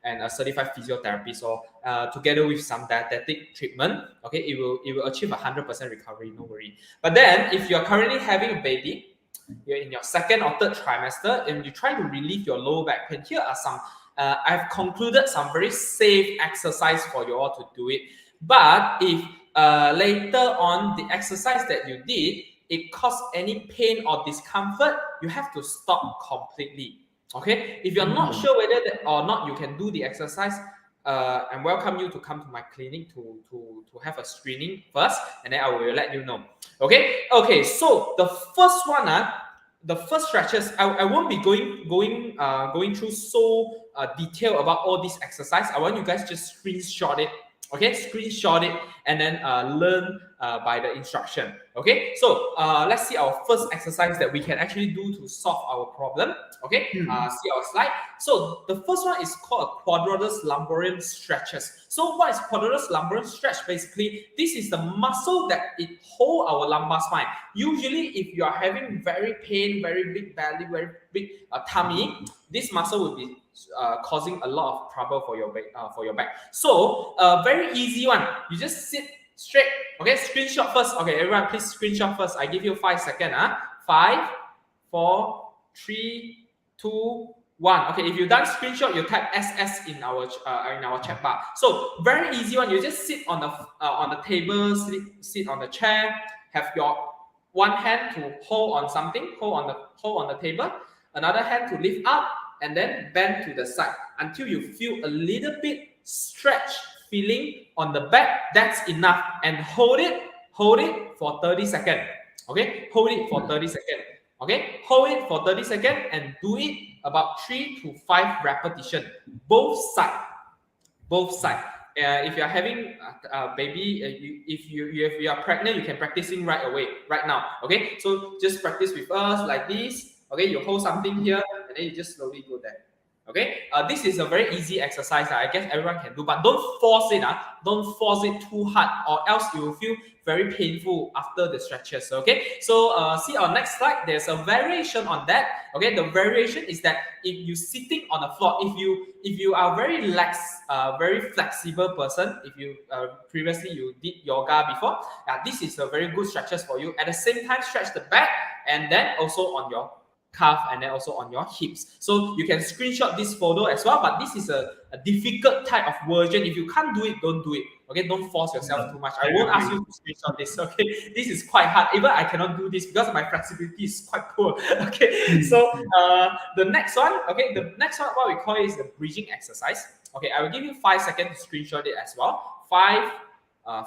and a certified physiotherapist, or together with some dietetic treatment, okay, it will achieve 100% recovery, no worry. But then if you're currently having a baby, you're in your 2nd or 3rd trimester, and you try to relieve your lower back pain, here are some, I've concluded some very safe exercise for you all to do it. But if later on the exercise that you did, it caused any pain or discomfort, you have to stop completely. Okay, if you're not sure whether that or not you can do the exercise, I welcome you to come to my clinic to have a screening first, and then I will let you know. Okay, so the first one, the first stretches, I won't be going through so detail about all these exercise. I want you guys just screenshot it. Okay, screenshot it and then learn by the instruction. Okay, so let's see our first exercise that we can actually do to solve our problem. Okay, see our slide. So the first one is called a 𝗕𝗏𝗃 𝗧𝗏 stretches. So what is 𝗕𝗏𝗃 𝗧𝗏 stretch? Basically, this is the muscle that it hold our lumbar spine. Usually, if you are having very pain, very big belly, very big tummy, this muscle will be causing a lot of trouble for your back. So very easy one. You just sit straight. Okay, screenshot first. Okay, everyone, please screenshot first. I give you 5 seconds. 5, 4, 3, 2, 1. Okay, if you done screenshot, you type SS in our chat bar. So very easy one. You just sit on the table, sit on the chair. Have your one hand to hold on something, hold on the table. Another hand to lift up, and then bend to the side until you feel a little bit stretch feeling on the back. That's enough. And hold it for 30 seconds. Okay, hold it for 30 seconds. Okay, hold it for 30 seconds and do it about 3 to 5 repetitions. Both side. If you're having a baby, if you are pregnant, you can practice it right away, right now. Okay, so just practice with us like this. Okay, you hold something here and then you just slowly go there. Okay, this is a very easy exercise. I guess everyone can do, but don't force it. Don't force it too hard, or else you will feel very painful after the stretches. Okay, so see our next slide. There's a variation on that. Okay, the variation is that if you sitting on the floor, if you are very very flexible person, if you previously you did yoga before, this is a very good stretches for you. At the same time, stretch the back and then also on your calf and then also on your hips. So you can screenshot this photo as well, but this is a difficult type of version. If you can't do it, don't do it. Okay, don't force yourself too much. I won't ask you to screenshot this. Okay, this is quite hard. Even I cannot do this because my flexibility is quite poor. Okay, so the next one, what we call is the bridging exercise. Okay, I will give you 5 seconds to screenshot it as well. 5,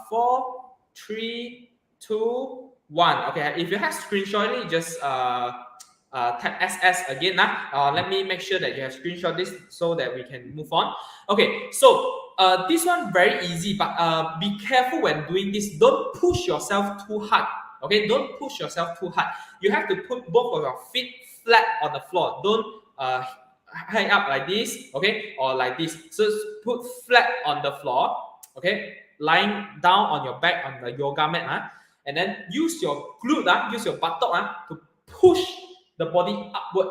4, 3, 2, 1. Okay, if you have screenshot it, just type SS again. Let me make sure that you have screenshot this so that we can move on. Okay, so this one very easy, but be careful when doing this. Don't push yourself too hard. Okay, don't push yourself too hard. You have to put both of your feet flat on the floor. Don't hang up like this, okay, or like this. So put flat on the floor, okay, lying down on your back on the yoga mat, and then use your glute, use your buttock to push the body upward.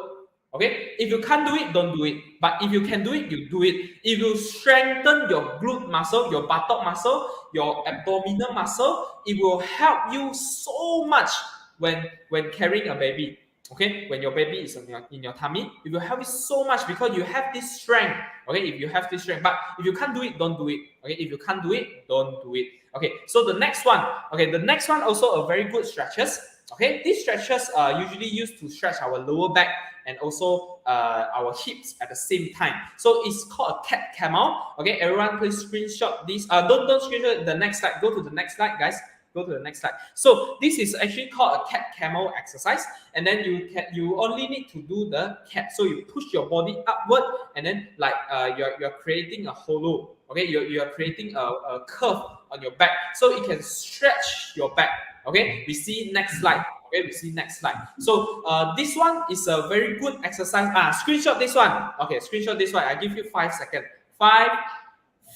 Okay, if you can't do it, don't do it. But if you can do it, you do it. If you strengthen your glute muscle, your buttock muscle, your abdominal muscle, it will help you so much when carrying a baby. Okay, when your baby is in your tummy, it will help you so much because you have this strength. Okay, if you have this strength, but if you can't do it, don't do it. Okay, if you can't do it, don't do it. Okay, so the next one. Okay, the next one also a very good stretches. Okay, these stretches are usually used to stretch our lower back and also our hips at the same time. So it's called a 𝗕𝗏𝗃. Okay, everyone please screenshot this. Don't screenshot the next slide. Go to the next slide, guys. Go to the next slide. So this is actually called a 𝗕𝗏𝗃 exercise, and then you only need to do the cat. So you push your body upward, and then like you're creating a hollow. Okay, you're creating a curve on your back, so it can stretch your back. Okay, we see next slide. Okay, we see next slide. So this one is a very good exercise. Screenshot this one. Okay, screenshot this one. I give you 5 seconds. 5,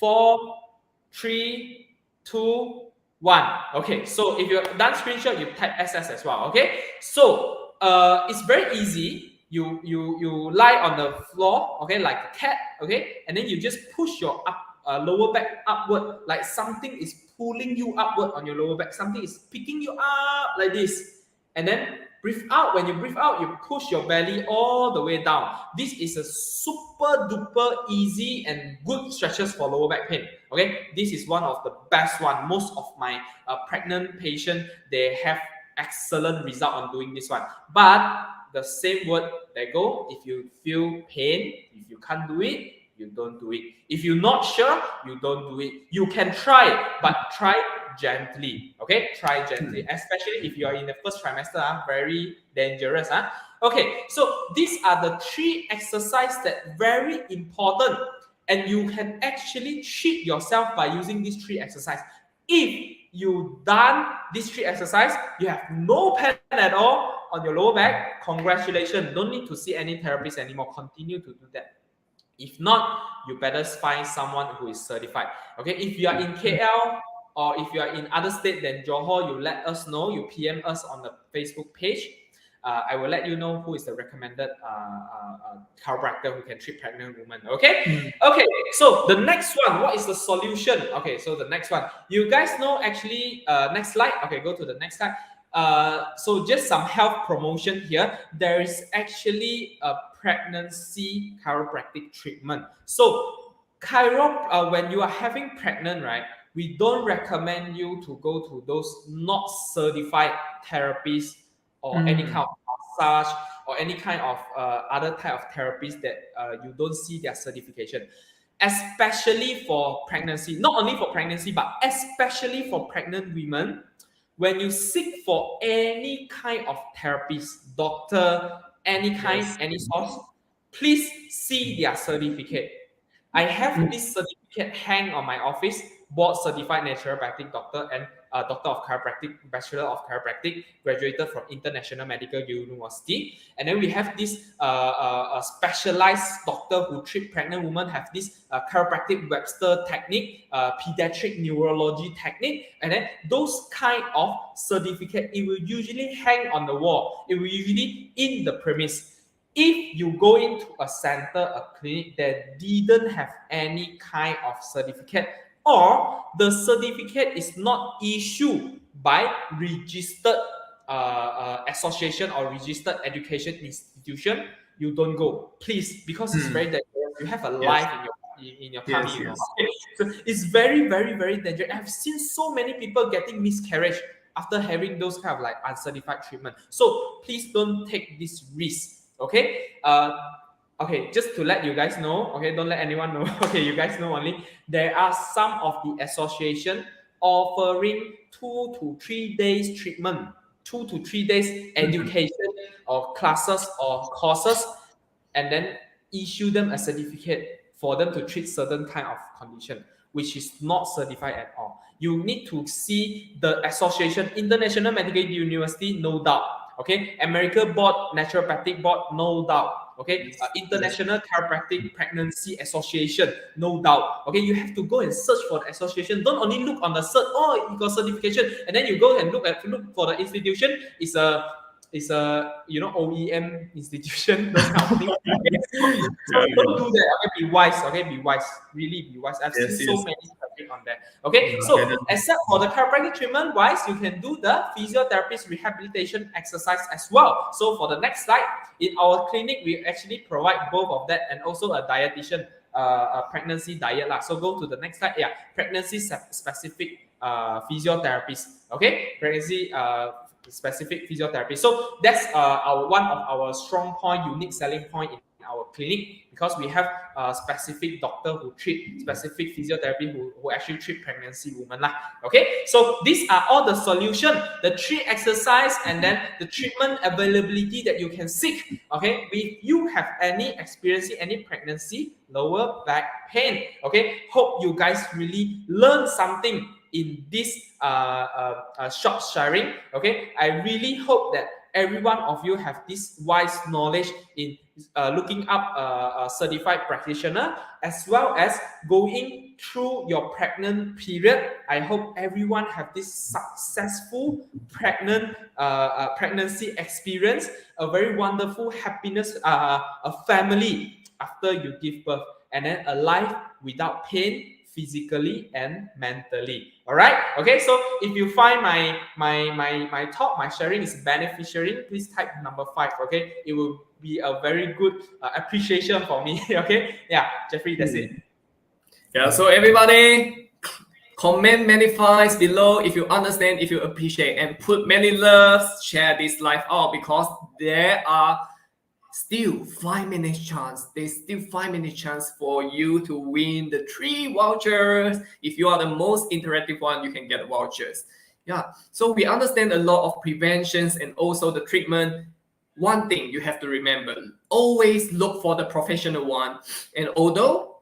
4, 3, 2, 1. Okay, so if you're done screenshot, you type SS as well. Okay, so it's very easy. You lie on the floor, okay, like a cat, okay, and then you just push your lower back upward, like something is pulling you upward on your lower back. Something is picking you up like this, and then breathe out. When you breathe out, you push your belly all the way down. This is a super duper easy and good stretches for lower back pain. Okay, this is one of the best one. Most of my pregnant patients, they have excellent result on doing this one. But the same word they go. If you feel pain, if you can't do it, you don't do it. If you're not sure, you don't do it. You can try, but try gently. Okay, try gently, especially if you are in the first trimester. Very dangerous. Okay, so these are the 3 exercises that very important, and you can actually treat yourself by using these 3 exercises. If you done these 3 exercises, you have no pain at all on your lower back, congratulations. Don't need to see any therapist anymore. Continue to do that. If not, you better find someone who is certified. Okay, if you are in KL or if you are in other state than Johor, you let us know. You PM us on the Facebook page. I will let you know who is the recommended chiropractor who can treat pregnant women. Okay. Okay. So the next one, what is the solution? Okay. So the next one, you guys know actually. Next slide. Okay. Go to the next slide. So just some health promotion here. There is actually a pregnancy chiropractic treatment. So when you are having pregnant, right? We don't recommend you to go to those not certified therapists or any kind of massage or any kind of other type of therapies that you don't see their certification. Especially for pregnancy, not only for pregnancy, but especially for pregnant women. When you seek for any kind of therapist, doctor, any kind, any source, please see their certificate. I have this certificate hang on my office, Board Certified Naturopathic Doctor and Doctor of Chiropractic, Bachelor of Chiropractic, graduated from International Medical University. And then we have this specialized doctor who treat pregnant women, have this chiropractic Webster technique, pediatric neurology technique. And then those kind of certificate, it will usually hang on the wall. It will usually in the premise. If you go into a center, a clinic that didn't have any kind of certificate, or the certificate is not issued by registered association or registered education institution, you don't go, please, because it's very dangerous. You have a life in your tummy. You know? So it's very, very, very dangerous. I've seen so many people getting miscarriage after having those kind of like uncertified treatment. So please don't take this risk. Okay. Okay, just to let you guys know, okay, don't let anyone know, okay, you guys know only, there are some of the association offering 2 to 3 days treatment, 2 to 3 days education or classes or courses, and then issue them a certificate for them to treat certain kind of condition, which is not certified at all. You need to see the association, International Medical University, no doubt. Okay, American Board Naturopathic Board, no doubt. Okay, International Chiropractic Pregnancy Association, no doubt. Okay, you have to go and search for the association. Don't only look on the cert. Oh, you got certification, and then you go and look for the institution. It's a OEM institution. Those kind of things. So don't do that. Okay, be wise. Okay, be wise. Really be wise. I've seen so many stuff on that. Okay, so except for the chiropractic treatment wise, you can do the physiotherapist rehabilitation exercise as well. So for the next slide, in our clinic, we actually provide both of that and also a dietitian, pregnancy diet lah. So go to the next slide. Yeah, pregnancy specific physiotherapist. Okay, pregnancy specific physiotherapy. So that's one of our strong point, unique selling point in our clinic, because we have a specific doctor who treat specific physiotherapy who actually treat pregnancy women lah. Okay, so these are all the solution, the 3 exercise, and then the treatment availability that you can seek. Okay, if you have any experiencing any pregnancy, lower back pain, okay, hope you guys really learn something in this short sharing. Okay, I really hope that every one of you have this wise knowledge in looking up a certified practitioner, as well as going through your pregnant period. I hope everyone have this successful pregnancy experience, a very wonderful happiness, a family after you give birth, and then a life without pain, physically and mentally. All right. Okay. So if you find my talk, my sharing is beneficial, please type number 5. Okay. It will be a very good appreciation for me. Okay. Yeah, Jeffrey, that's it. Yeah. So everybody, comment many fives below if you understand, if you appreciate, and put many loves. Share this live out, because there are still 5 minutes chance. There's still 5 minutes chance for you to win the 3 vouchers. If you are the most interactive one, you can get vouchers. Yeah. So we understand a lot of preventions and also the treatment. one thing you have to remember, always look for the professional one. And although,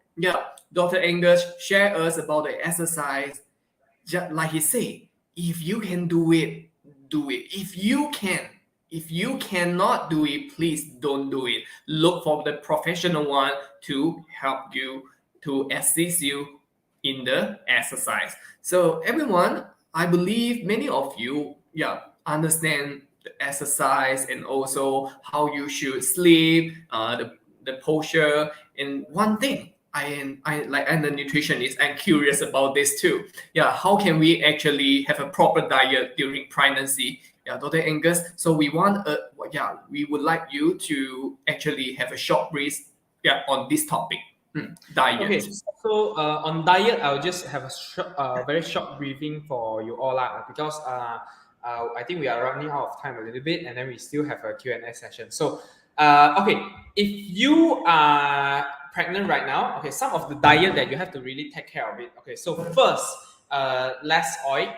Dr. Angus share us about the exercise, just like he said, if you can do it, do it. If you cannot do it, please don't do it. Look for the professional one to help you, to assist you in the exercise. So everyone, I believe many of you, understand the exercise and also how you should sleep, the posture. And one thing I like, and the nutritionist, I'm curious about this too. How can we actually have a proper diet during pregnancy? Dr. Angus. So we would like you to actually have a short brief, on this topic, diet. Okay, so on diet, I'll just have a very short briefing for you all because I think we are running out of time a little bit, and then we still have a Q&A session. So, okay, if you are pregnant right now, okay, some of the diet that you have to really take care of it. Okay, so first, less oil.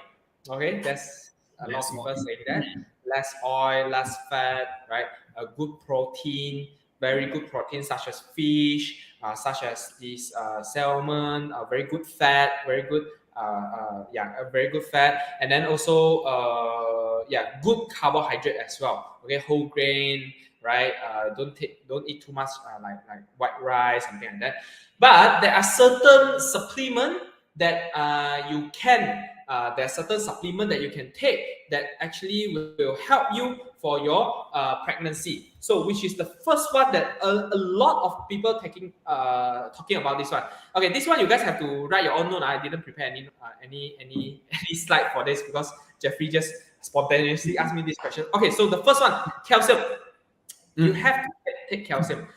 Okay, that's a lot of people saying that. Less oil, less fat, right? A good protein, very good protein such as fish, such as this salmon, very good fat, very good. A very good fat, and then also good carbohydrate as well. Okay, whole grain, right? Don't eat too much like white rice, something like that. But there are certain supplement that you can. There are certain supplement that you can take that actually will help you for your pregnancy. So, which is the first one that a lot of people talking about this one. Okay, this one you guys have to write your own note. I didn't prepare any slide for this because Jeffrey just spontaneously asked me this question. Okay, so the first one, calcium. You have to take calcium.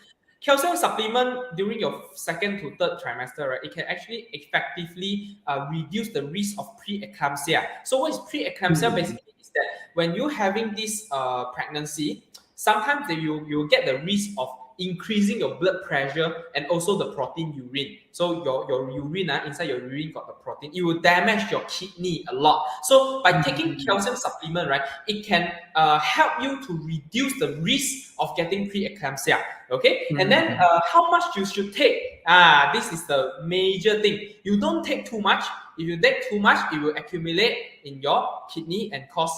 Calcium supplement during your second to third trimester, right? It can actually effectively reduce the risk of preeclampsia. So what is preeclampsia? Basically is that when you're having this pregnancy, sometimes you get the risk of increasing your blood pressure and also the protein urine. So your urine, inside your urine got the protein. It will damage your kidney a lot. So by taking calcium supplement, right, it can help you to reduce the risk of getting preeclampsia. Okay, and then how much you should take? This is the major thing. You don't take too much. If you take too much, it will accumulate in your kidney and cause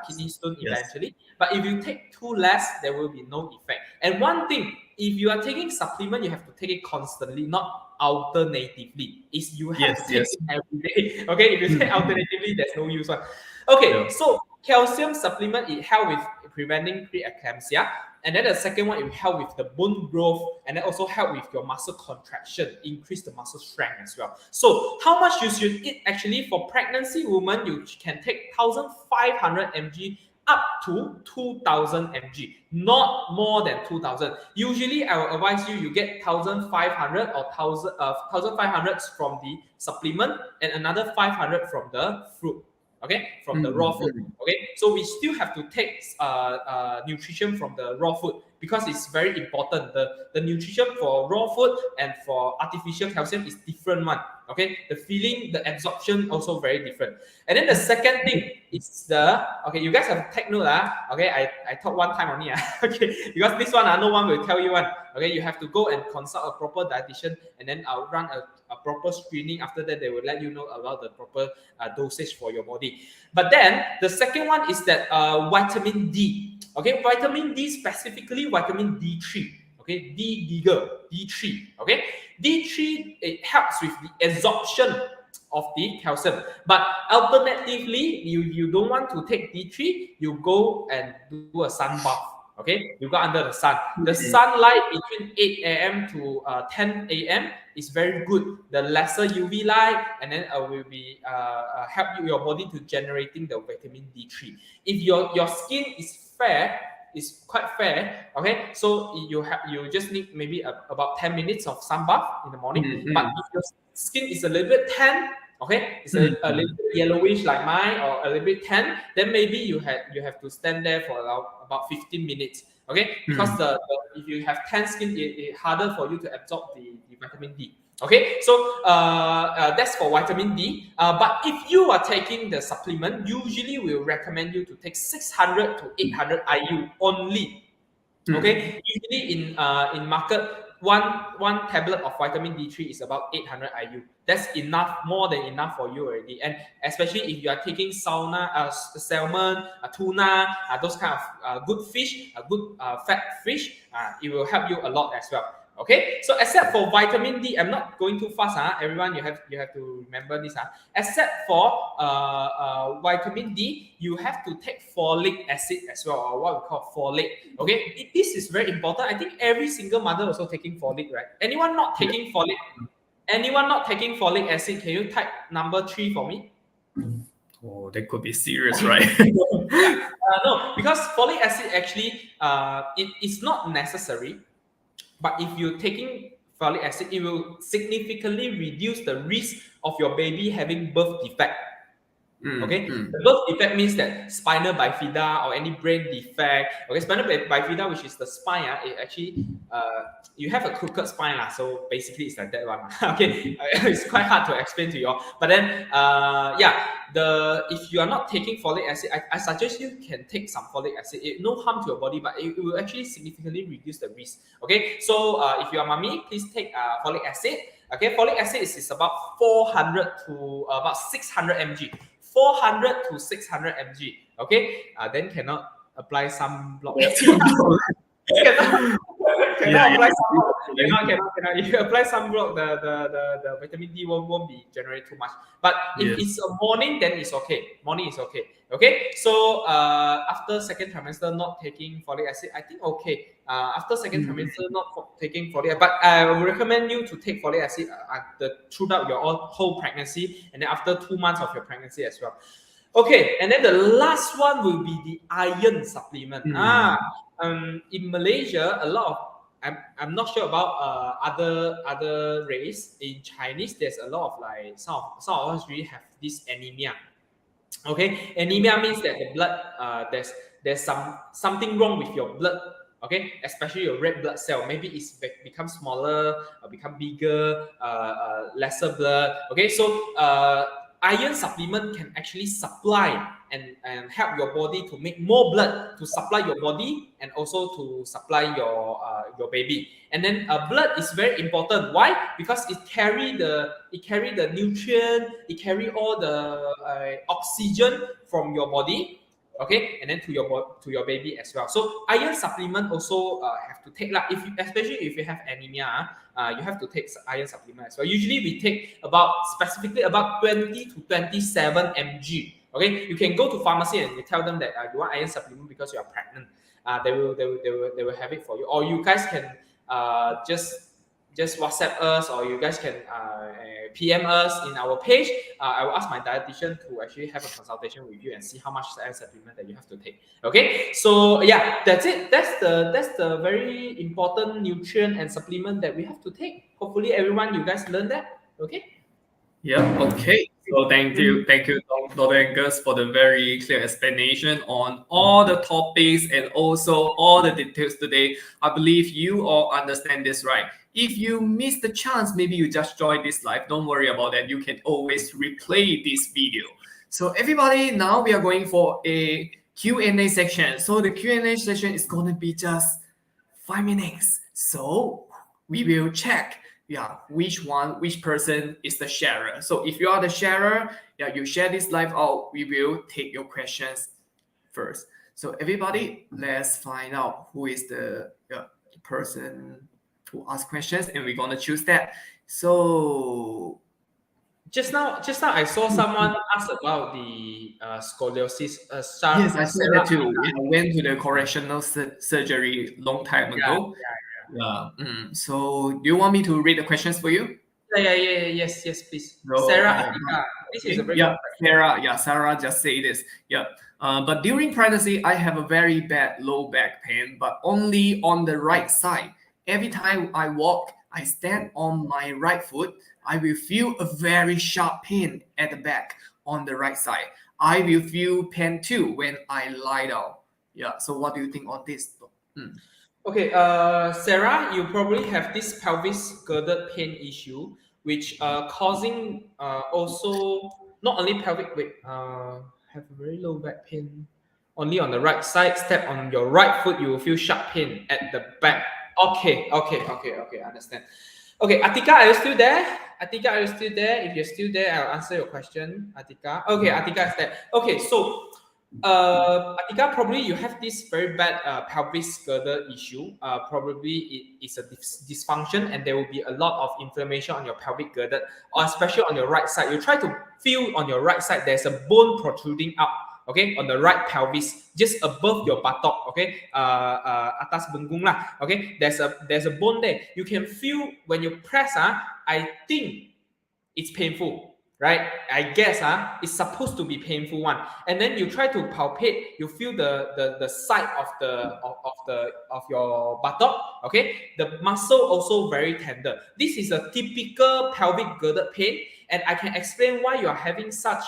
kidney stone eventually. But if you take too less, there will be no effect. And one thing, if you are taking supplement, you have to take it constantly, not alternatively. You have to take it every day. Okay, if you take alternatively, there's no use one. Okay, so calcium supplement, it helps with preventing preeclampsia. And then the second one, it will help with the bone growth, and then also help with your muscle contraction, increase the muscle strength as well. So how much you should eat actually for pregnancy women? You can take 1,500 mg up to 2,000 mg, not more than 2,000. Usually, I will advise you get 1,500 or 1,500 from the supplement and another 500 from the fruit. Okay, from the raw food. Okay, so we still have to take nutrition from the raw food because it's very important. The nutrition for raw food and for artificial calcium is different one. Okay, the feeling, the absorption also very different. And then the second thing is you guys have to take note. Okay, I talk one time only. Okay, because this one no one will tell you one. Okay, you have to go and consult a proper dietitian, and then I'll run a proper screening. After that, they will let you know about the proper dosage for your body. But then the second one is that vitamin D. Okay, vitamin D, specifically vitamin D3. Okay, D3. Okay, D3, it helps with the absorption of the calcium. But alternatively, you don't want to take D3, you go and do a sun bath. Okay, you go under the sun. The sunlight between 8 a.m. to 10 a.m. is very good. The lesser UV light, and then will be help your body to generating the vitamin D3. If your skin is fair, is quite fair. Okay, so you just need maybe about 10 minutes of sun bath in the morning. But if your skin is a little bit tan, okay, it's a little bit yellowish like mine, or a little bit tan, then maybe you have to stand there for about 15 minutes. Okay, because if you have tan skin, it's harder for you to absorb the vitamin D. Okay, so that's for vitamin D. But if you are taking the supplement, usually we'll recommend you to take 600 to 800 IU only. Okay, usually in market, one tablet of vitamin D3 is about 800 IU. That's enough, more than enough for you already. And especially if you are taking salmon, tuna, those kind of good fish, good fat fish, it will help you a lot as well. Okay, so except for vitamin D, I'm not going too fast. Everyone, you have to remember this. Except for vitamin D, you have to take folic acid as well, or what we call folate. Okay, this is very important. I think every single mother also taking folic, right? Anyone not taking folic? Anyone not taking folic acid? Can you type number 3 for me? Oh, that could be serious, right? No, because folic acid actually it is not necessary. But if you're taking folic acid, it will significantly reduce the risk of your baby having birth defect. Okay, the birth defect means that spinal bifida or any brain defect. Okay, spinal bifida, which is the spine, it actually you have a crooked spine, so basically it's like that one. Okay, it's quite hard to explain to you all. But then, if you are not taking folic acid, I suggest you can take some folic acid. No harm to your body, but it will actually significantly reduce the risk. Okay, so if you are mommy, please take folic acid. Okay, folic acid is about 400 to about 600 mg. 400 to 600 mg. Okay, then cannot apply sunblock. Cannot apply sunblock. Cannot. If you apply sunblock, the vitamin D won't be generate too much. But if it's a morning, then it's okay. Morning is okay. Okay, so after second trimester not taking folic acid, I think okay. After second trimester not taking folic acid, but I will recommend you to take folic acid throughout your whole pregnancy, and then after 2 months of your pregnancy as well. Okay, and then the last one will be the iron supplement. In Malaysia, a lot of I'm not sure about other race. In Chinese, there's a lot of like some of us really have this anemia. Okay, anemia means that the blood there's something wrong with your blood. Okay, especially your red blood cell. Maybe it's become smaller, become bigger, lesser blood. Okay, so iron supplement can actually supply and help your body to make more blood to supply your body and also to supply your baby. And then blood is very important. Why? Because it carry the nutrient, it carry all the oxygen from your body, okay, and then to your baby as well. So iron supplement also have to take especially if you have anemia, you have to take iron supplement as well. Usually we take specifically about 20 to 27 mg. Okay, you can go to pharmacy and you tell them that you want iron supplement because you are pregnant. They will have it for you, or you guys can just WhatsApp us, or you guys can PM us in our page. I will ask my dietitian to actually have a consultation with you and see how much iron supplement that you have to take. Okay, so yeah, that's it. That's the very important nutrient and supplement that we have to take. Hopefully, everyone, you guys learned that. Okay. Yeah. Okay. So thank you, Dr. Angus, for the very clear explanation on all the topics and also all the details today. I believe you all understand this, right? If you miss the chance, maybe you just joined this live. Don't worry about that. You can always replay this video. So everybody, now we are going for a Q&A section. So the Q&A session is going to be just 5 minutes. So we will check which person is the sharer. So if you are the sharer, you share this live out, we will take your questions first. So everybody, let's find out who is the person to ask questions, and we're gonna choose that. So just now I saw someone ask about the scoliosis. Yes, I saw that too. I went to the correctional surgery long time ago. So do you want me to read the questions for you? Yes, please. Sarah, this is a very good question. Sarah just say this. But during pregnancy, I have a very bad low back pain, but only on the right side. Every time I walk, I stand on my right foot, I will feel a very sharp pain at the back on the right side. I will feel pain too when I lie down. So what do you think on this? Okay, Sarah, you probably have this pelvis girdle pain issue, which causing also not only pelvic have a very low back pain. Only on the right side. Step on your right foot, you will feel sharp pain at the back. Okay, understand. Okay, Atika, are you still there? Atika, are you still there? If you're still there, I'll answer your question, Atika. Okay, Atika is there. Okay, so Atika, probably you have this very bad pelvis girdle issue. Probably it is a dysfunction, and there will be a lot of inflammation on your pelvic girdle, or especially on your right side. You try to feel on your right side, there's a bone protruding up. Okay, on the right pelvis, just above your buttock. Okay, atas bengkung lah. Okay, there's a bone there. You can feel when you press. I think it's painful, right? I guess it's supposed to be painful one. And then you try to palpate. You feel the side of your buttock. Okay, the muscle also very tender. This is a typical pelvic girdle pain, and I can explain why you are having such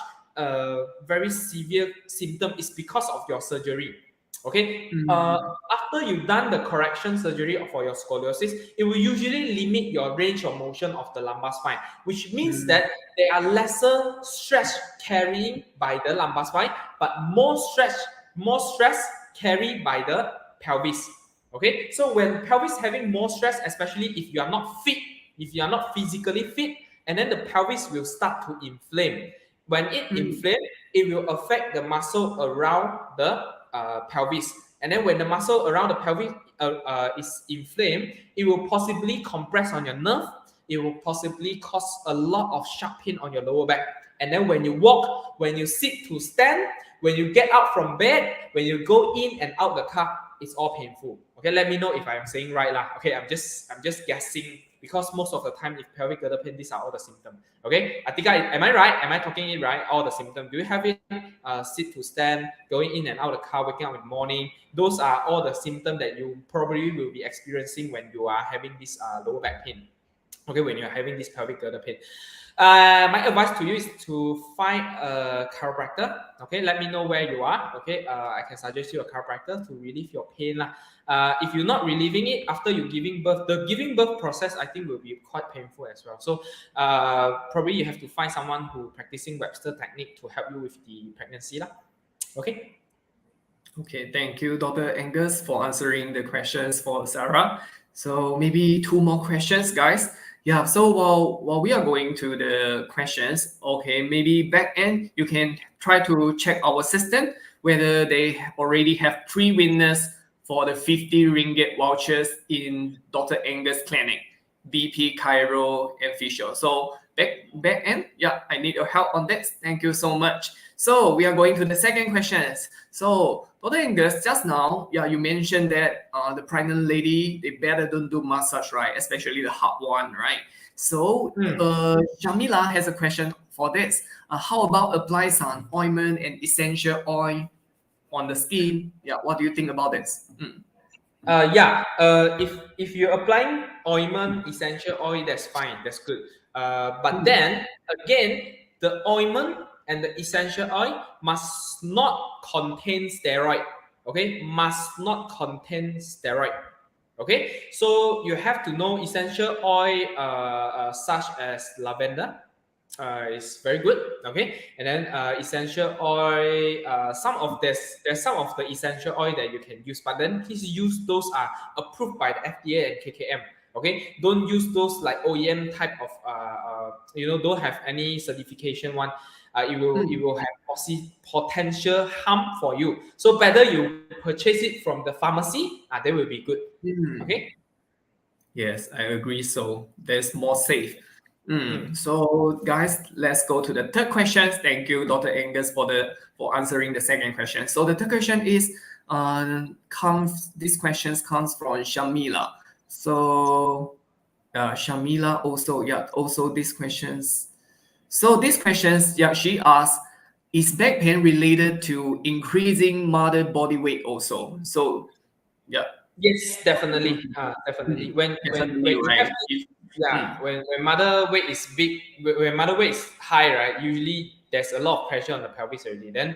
very severe symptom is because of your surgery. Okay, after you've done the correction surgery for your scoliosis, it will usually limit your range of motion of the lumbar spine, which means that there are lesser stress carrying by the lumbar spine, but more stress carried by the pelvis. Okay, so when pelvis having more stress, especially if you are not fit, if you are not physically fit, and then the pelvis will start to inflame. When it inflames, it will affect the muscle around the pelvis. And then when the muscle around the pelvis is inflamed, it will possibly compress on your nerve. It will possibly cause a lot of sharp pain on your lower back. And then when you walk, when you sit to stand, when you get out from bed, when you go in and out the car, it's all painful. Okay, let me know if I'm saying right lah. Okay, I'm just guessing, because most of the time, if pelvic girdle pain, these are all the symptoms. Okay, Atika, am I right? Am I talking it right? All the symptoms. Do you have it? Sit to stand, going in and out of the car, waking up in the morning. Those are all the symptoms that you probably will be experiencing when you are having this lower back pain. Okay, when you're having this pelvic girdle pain. My advice to you is to find a chiropractor. Okay, let me know where you are. Okay, I can suggest you a chiropractor to relieve your pain lah. If you're not relieving it after you giving birth, the giving birth process I think will be quite painful as well. So probably you have to find someone who practicing Webster technique to help you with the pregnancy lah. Okay. Okay, thank you, Dr. Angus, for answering the questions for Sarah. So maybe two more questions, guys. Yeah, so while we are going to the questions, okay, maybe back end, you can try to check our system whether they already have 3 winners for the 50 ringgit vouchers in Dr. Angus Clinic, 𝗕𝗶 Chiro and Physio. So back end, yeah, I need your help on this. Thank you so much. So we are going to the second questions. So Dr. Angus, just now, yeah, you mentioned that the pregnant lady, they better don't do massage, right? Especially the hot one, right? So Shamila has a question for this. How about apply some ointment and essential oil on the skin? Yeah, what do you think about this? If you're applying ointment, essential oil, that's fine, that's good. But then again, the ointment and the essential oil must not contain steroid. Okay, must not contain steroid. Okay, so you have to know essential oil such as lavender is very good. Okay, and then essential oil, there's some of the essential oil that you can use, but then please use those are approved by the FDA and KKM. Okay, don't use those like OEM type of don't have any certification one. It will have potential harm for you. So better you purchase it from the pharmacy. They will be good. Okay. Yes, I agree. So that's more safe. So guys, let's go to the third question. Thank you, Dr. Angus, for answering the second question. So the third question is these questions comes from Shamila. So Shamila also these questions. So these questions, she asks, is back pain related to increasing mother body weight also? So yes, definitely. Definitely. When mother weight is big, when mother weight is high, right? Usually there's a lot of pressure on the pelvis already. Then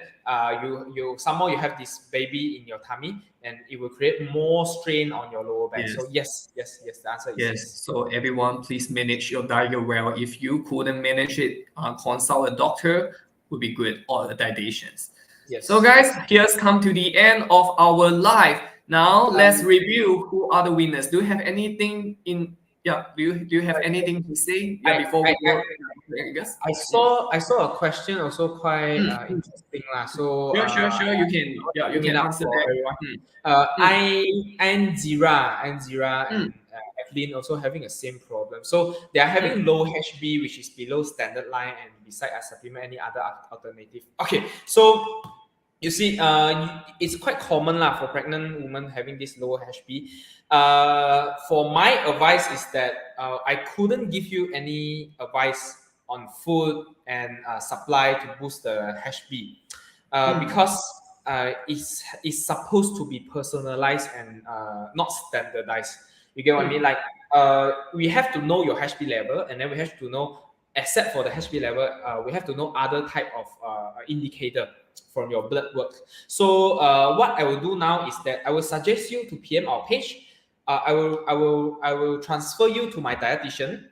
you somehow you have this baby in your tummy, and it will create more strain on your lower back. Yes. So yes, the answer is yes. So everyone, please manage your diet well. If you couldn't manage it, consult a doctor would be good, or a dietitian. Yes. So guys, here's come to the end of our live. Now let's review who are the winners. Do you have anything in? Yeah. Do you have anything to say? Yeah. Before we go, I guess. I saw a question also quite interesting lah. So Sure. You can. Yeah. You bring it can up answer for that. everyone. 𝗕𝗰𝗃𝗃 and Evelyn also having the same problem. So they are having low HB, which is below standard line, and beside a supplement, any other alternative. Okay, so you see, it's quite common lah for pregnant women having this lower HB. For my advice is that I couldn't give you any advice on food and supply to boost the HB because it's supposed to be personalized and not standardized. You get what I mean? Like we have to know your HB level, and then we have to know, except for the HB level, we have to know other type of indicator from your blood work. So what I will do now is that I will suggest you to PM our page. I will transfer you to my dietitian.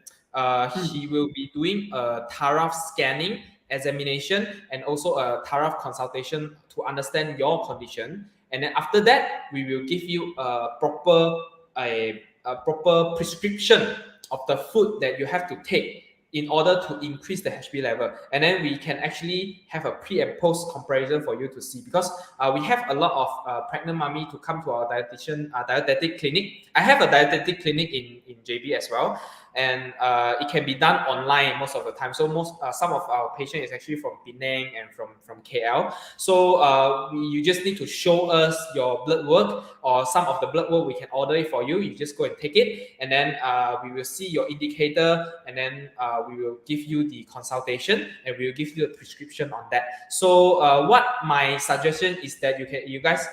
He will be doing a 𝗕𝗏 scanning examination and also a 𝗕𝗏 consultation to understand your condition. And then after that, we will give you a proper prescription of the food that you have to take in order to increase the HB level. And then we can actually have a pre and post comparison for you to see, because we have a lot of pregnant mommy to come to our dietetic clinic. I have a dietetic clinic in JB as well, and it can be done online most of the time. So some of our patients is actually from Penang and from KL. So you just need to show us your blood work, or some of the blood work we can order it for you. You just go and take it, and then we will see your indicator, and then we will give you the consultation, and we will give you a prescription on that. So what my suggestion is that you guys,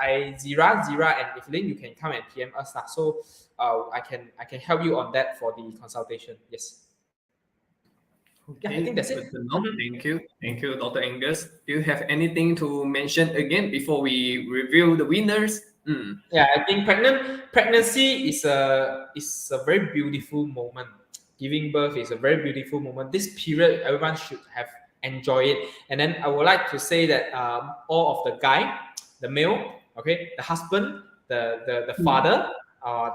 𝗕𝗰𝗃𝗃 and Evelyn, you can come and PM us now. So I can help you on that for the consultation. Yes. Okay, yeah, I think that's it. Thank you, Dr. Angus. Do you have anything to mention again before we reveal the winners? Yeah, I think pregnancy is a very beautiful moment. Giving birth is a very beautiful moment. This period, everyone should have enjoyed it. And then I would like to say that all of the guy, the male, okay, the husband, the father,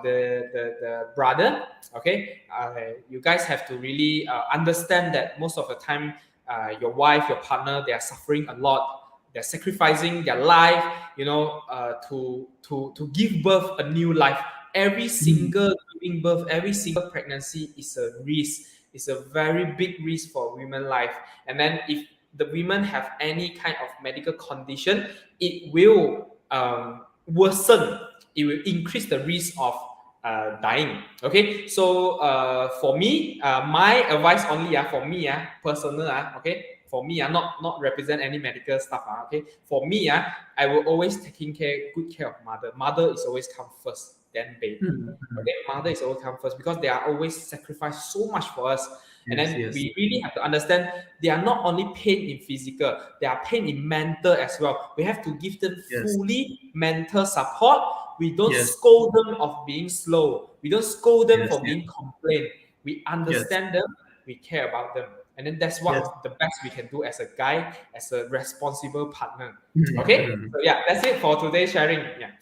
the brother, okay, you guys have to really understand that most of the time, your wife, your partner, they are suffering a lot. They're sacrificing their life, to give birth a new life. Every single giving birth, every single pregnancy is a risk. It's a very big risk for women's life. And then if the women have any kind of medical condition, it will worsen. It will increase the risk of dying. Okay, so for me, my advice only for me, personal, okay, for me, not represent any medical stuff. Okay, for me, I will always taking good care of mother. Mother is always come first, then baby. Okay, mother is always come first, because they are always sacrifice so much for us. And then we really have to understand they are not only pain in physical, they are pain in mental as well. We have to give them fully mental support. We don't scold them of being slow. We don't scold them for being complained. We understand them. We care about them. And then that's what the best we can do as a guy, as a responsible partner. Okay? So yeah, that's it for today's sharing. Yeah.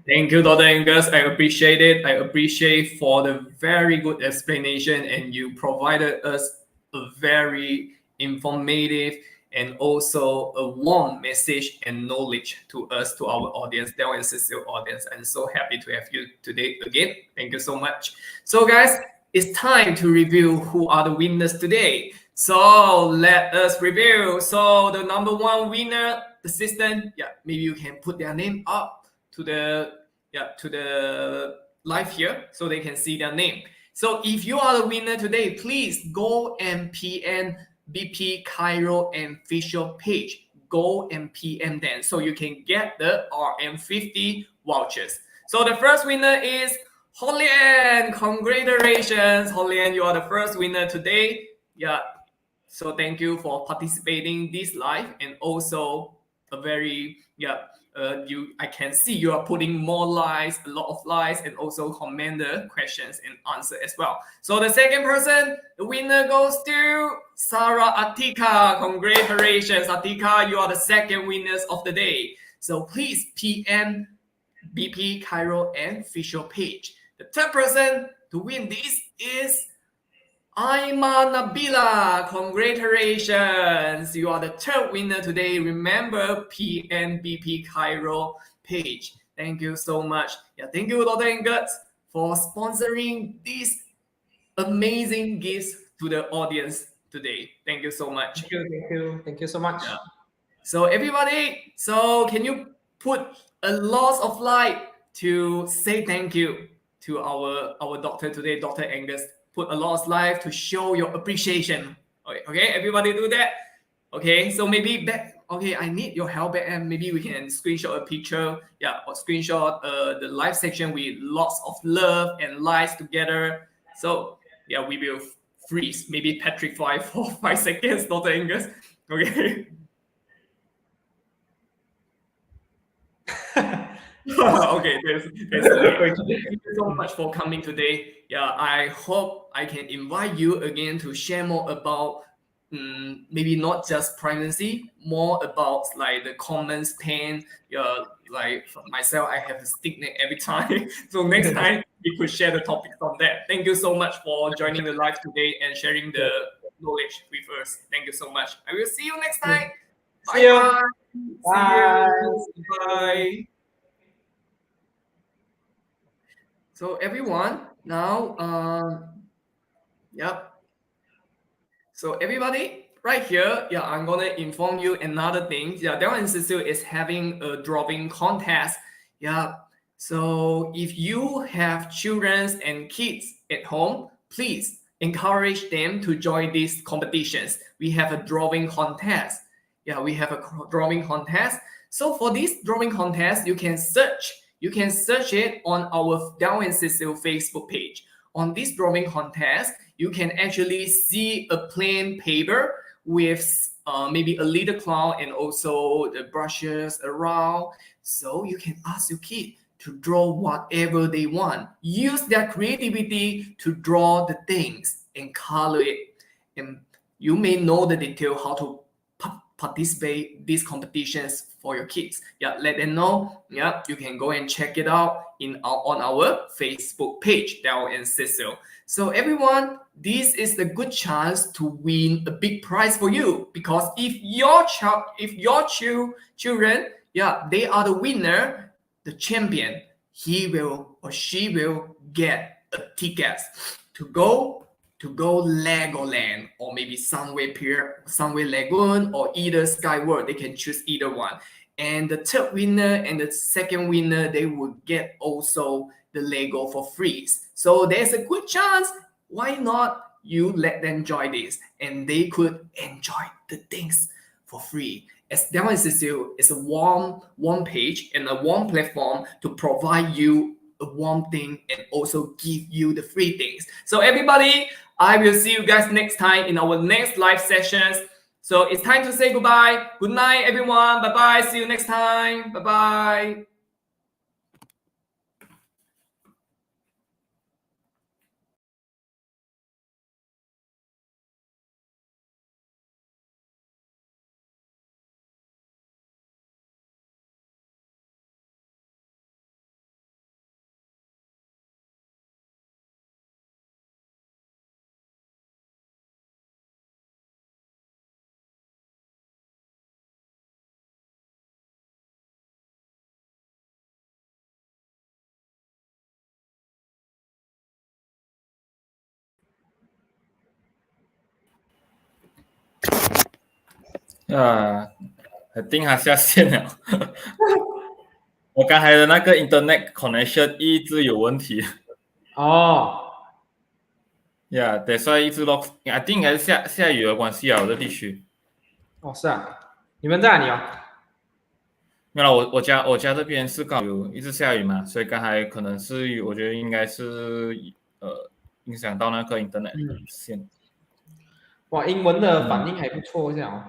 Thank you, Dr. Angus. I appreciate it. I appreciate for the very good explanation, and you provided us a very informative and also a warm message and knowledge to us, to our audience, Tel and Cecil audience. I'm so happy to have you today again. Thank you so much. So guys, it's time to review who are the winners today. So let us review. So the number one winner, the assistant, maybe you can put their name up to the live here so they can see their name. So if you are the winner today, please go and PM 𝗕𝗶 Chiro and Fisher page. Go and PM them so you can get the RM50 vouchers. So the first winner is 𝗕𝗏𝗋. Congratulations, 𝗕𝗏𝗋, you are the first winner today. So thank you for participating this live, and also a very I can see you are putting more likes, a lot of likes, and also comment the questions and answer as well. So the second person, the winner goes to Sarah Atika. Congratulations, Atika. You are the second winners of the day. So please PM 𝗕𝗶 Chiro and official page. The third person to win this is Aiman Nabila. Congratulations. You are the third winner today. Remember PM 𝗕𝗶 Chiro page. Thank you so much. Yeah, thank you, Dr. Angus, for sponsoring these amazing gifts to the audience today. Thank you so much. Thank you so much. Yeah. So everybody, so can you put a lot of light to say thank you to our doctor today, Dr. Angus? Put a lot of light to show your appreciation. Okay, everybody do that. Okay, so maybe I need your help, and maybe we can screenshot a picture, or screenshot the live section with lots of love and lights together. So we will freeze, maybe petrify for 5 seconds, Dr. Angus. Okay. Okay, thank you so much for coming today. I hope I can invite you again to share more about maybe not just pregnancy, more about like the common pain. Like for myself, I have a stick neck every time. So next time we could share the topics on that. Thank you so much for joining the live today and sharing the knowledge with us. Thank you so much. I will see you next time. See you. Bye. Bye. So everyone, now, So everybody, right here, I'm gonna inform you another thing. Darren and Cecil is having a drawing contest. So if you have children and kids at home, please encourage them to join these competitions. We have a drawing contest. We have a drawing contest. So for this drawing contest, you can search it on our Darren and Cecil Facebook page. On this drawing contest, you can actually see a plain paper with maybe a little cloud and also the brushes around. So you can ask your kid to draw whatever they want. Use their creativity to draw the things and color it. And you may know the detail how to participate these competitions for your kids. Let them know. You can go and check it out on our Facebook page, Darren and Cecil. So everyone, this is a good chance to win a big prize for you, because if your children, they are the winner, the champion, he will or she will get a ticket to go Legoland, or maybe Sunway Lagoon, or either Skyward. They can choose either one. And the third winner and the second winner, they will get also the Lego for free. So there's a good chance. Why not you let them join this, and they could enjoy the things for free. As Darren and Cecil is a warm page and a warm platform to provide you a warm thing and also give you the free things. So everybody, I will see you guys next time in our next live sessions. So it's time to say goodbye. Good night, everyone. Bye-bye. See you next time. Bye-bye. I think 它下线了。我刚才的那个 internet connection 一直有问题。that's why 一直 lock。I think 应该是下雨的关系啊，我的地区。是啊，你们在哪里哦？没有，我家这边是刚有一直下雨嘛，所以刚才可能是我觉得应该是影响到那个 internet 线。哇，英文的反应还不错，这样哦。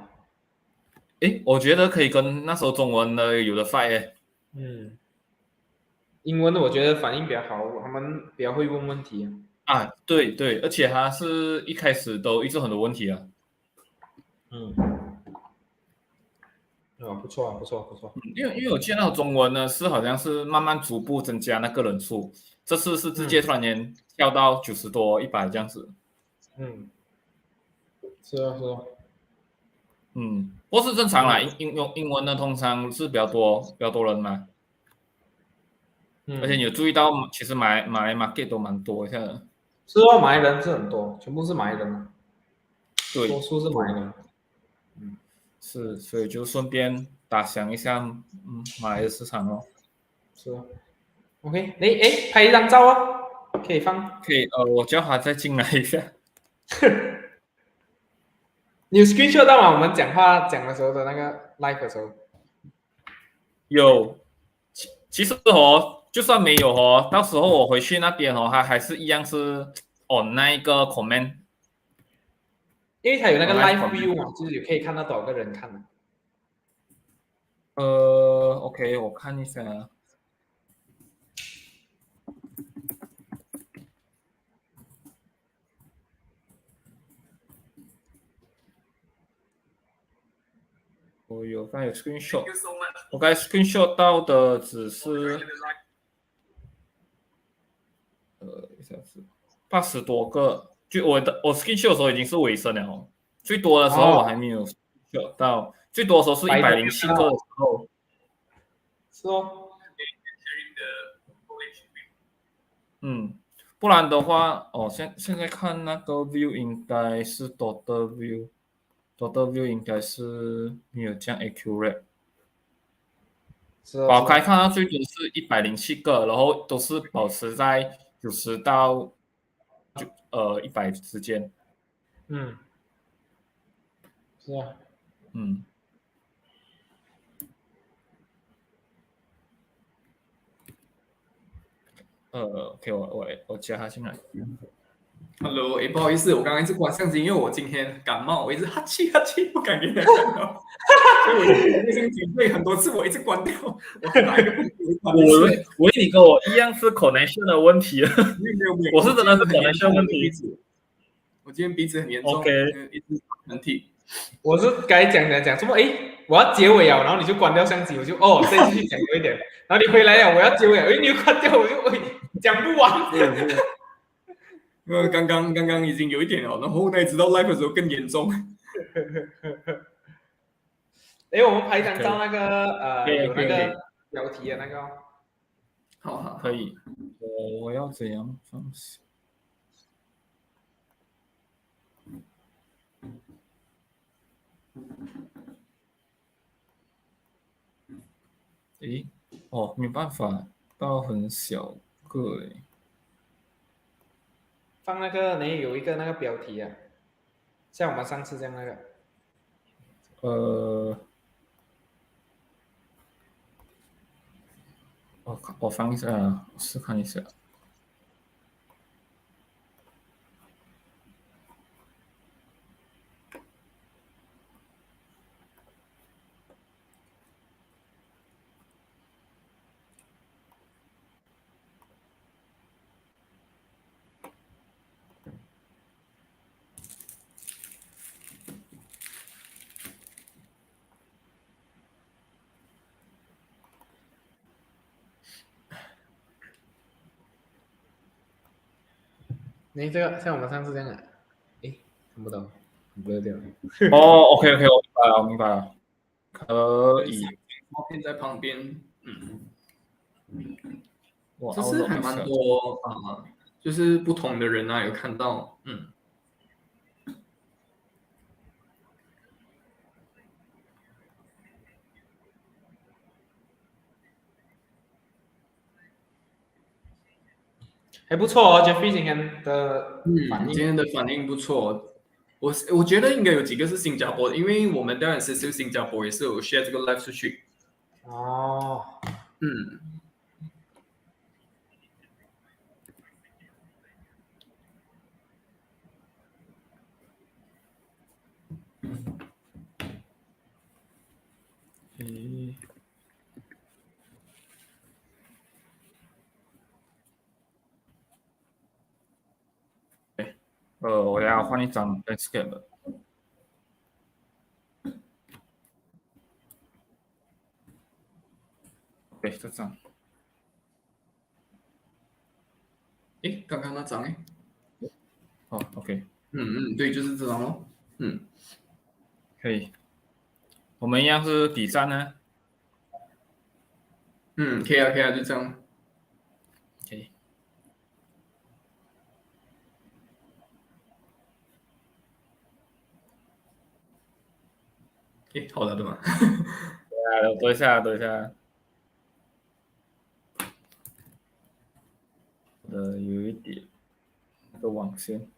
诶，我觉得可以跟那时候中文的有的 fight 诶。嗯，英文的我觉得反应比较好，他们比较会问问题啊，对对，而且他是一开始都一直很多问题啊。嗯，不错啊，不错不错。因为我见到中文呢是好像是慢慢逐步增加那个人数，这次是直接突然间跳到90多100这样子。嗯，是啊是啊。不过是正常啦，英文呢通常是比较多人嘛，而且你有注意到，其实马来 market 都蛮多一下的。是哦，马来人是很多，全部是马来人啊，对，多数是马来人。是，所以就顺便打响一下，马来的市场哦。是哦。OK，哎，拍一张照哦，可以放。可以，我叫他再进来一下。你有 screenshot 到吗？我们讲话讲的时候的那个 live 的时候。有，其实就算没有到时候我回去那边他还是一样是那一个 comment。因为它有那个 live comment view 嘛，就是可以看到多少个人看的。OK，我看一下。我刚才有 screenshot， 我刚才 screenshot 到的只是一下子80多个，就我 screenshot 的时候已经是尾声了哦，最多的时候我还没有 screenshot 到，最多的时候是107个的时候。是哦。不然的话，现在看那个 view 应该是 total view 应该是没有这样 accurate。是哦。我刚看到最多是107个，然后都是保持在90到100之间。是啊。OK，我加他进来。Hello，不好意思，我刚刚一直关相机，因为我今天感冒，我一直哈气哈气，不敢给人家看到，所以我那相机对很多次我一直关掉，我哪一个我以为你跟我一样是 connection 的问题，没有，我是真的是 connection 问题。我今天鼻子很严重 OK， 一直喷嚏。我是该讲什么？我要结尾了，然后你就关掉相机，我就再继续讲多一点。然后你回来了，我要结尾了，你又关掉，我就讲不完。因为刚刚已经有一点了，然后那直到 live 的时候更严重。我们拍一张照，那个有那个标题的那个。好，可以。我要怎样放下？没办法，到很小个放那个你有一个那个标题啊，像我们上次这样那个。我放一下，试看一下。你这个像我们上次这样啊，看不到，blur 掉。OK， 我明白了，可以。照片在旁边，这这是还蛮多就是不同的人有看到，还不错哦，Jeffrey 今天的反应，今天的反应不错。我觉得应该有几个是新加坡的，因为我们当然是新加坡也是有 share 这个 live 出去。我要换一张 landscape 了。对，这张。诶，刚刚那张诶，哦，OK，对，就是这张咯。可以。我们一样是比战呢。可以啊，可以啊，就这样。可以。诶，好的，对吗？等一下，等一下。有一点那个网线。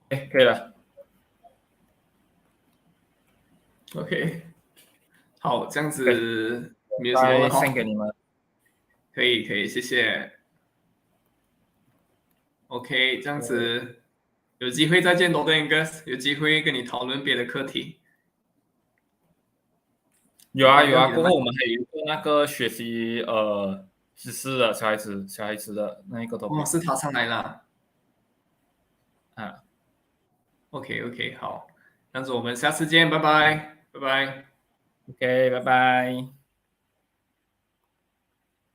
哎，可以了。OK，好，这样对，子没有什么了再哈。献给你们。可以，可以，谢谢。OK，这样子有机会再见，Dr. Angus，有机会跟你讨论别的课题。有啊有啊，关掉你的麦。过后我们还有一个那个学习知识的小孩子的那一个 哦， topic 是他上来了。啊。OK OK，好，这样子我们下次见，拜拜，拜拜。OK，拜拜。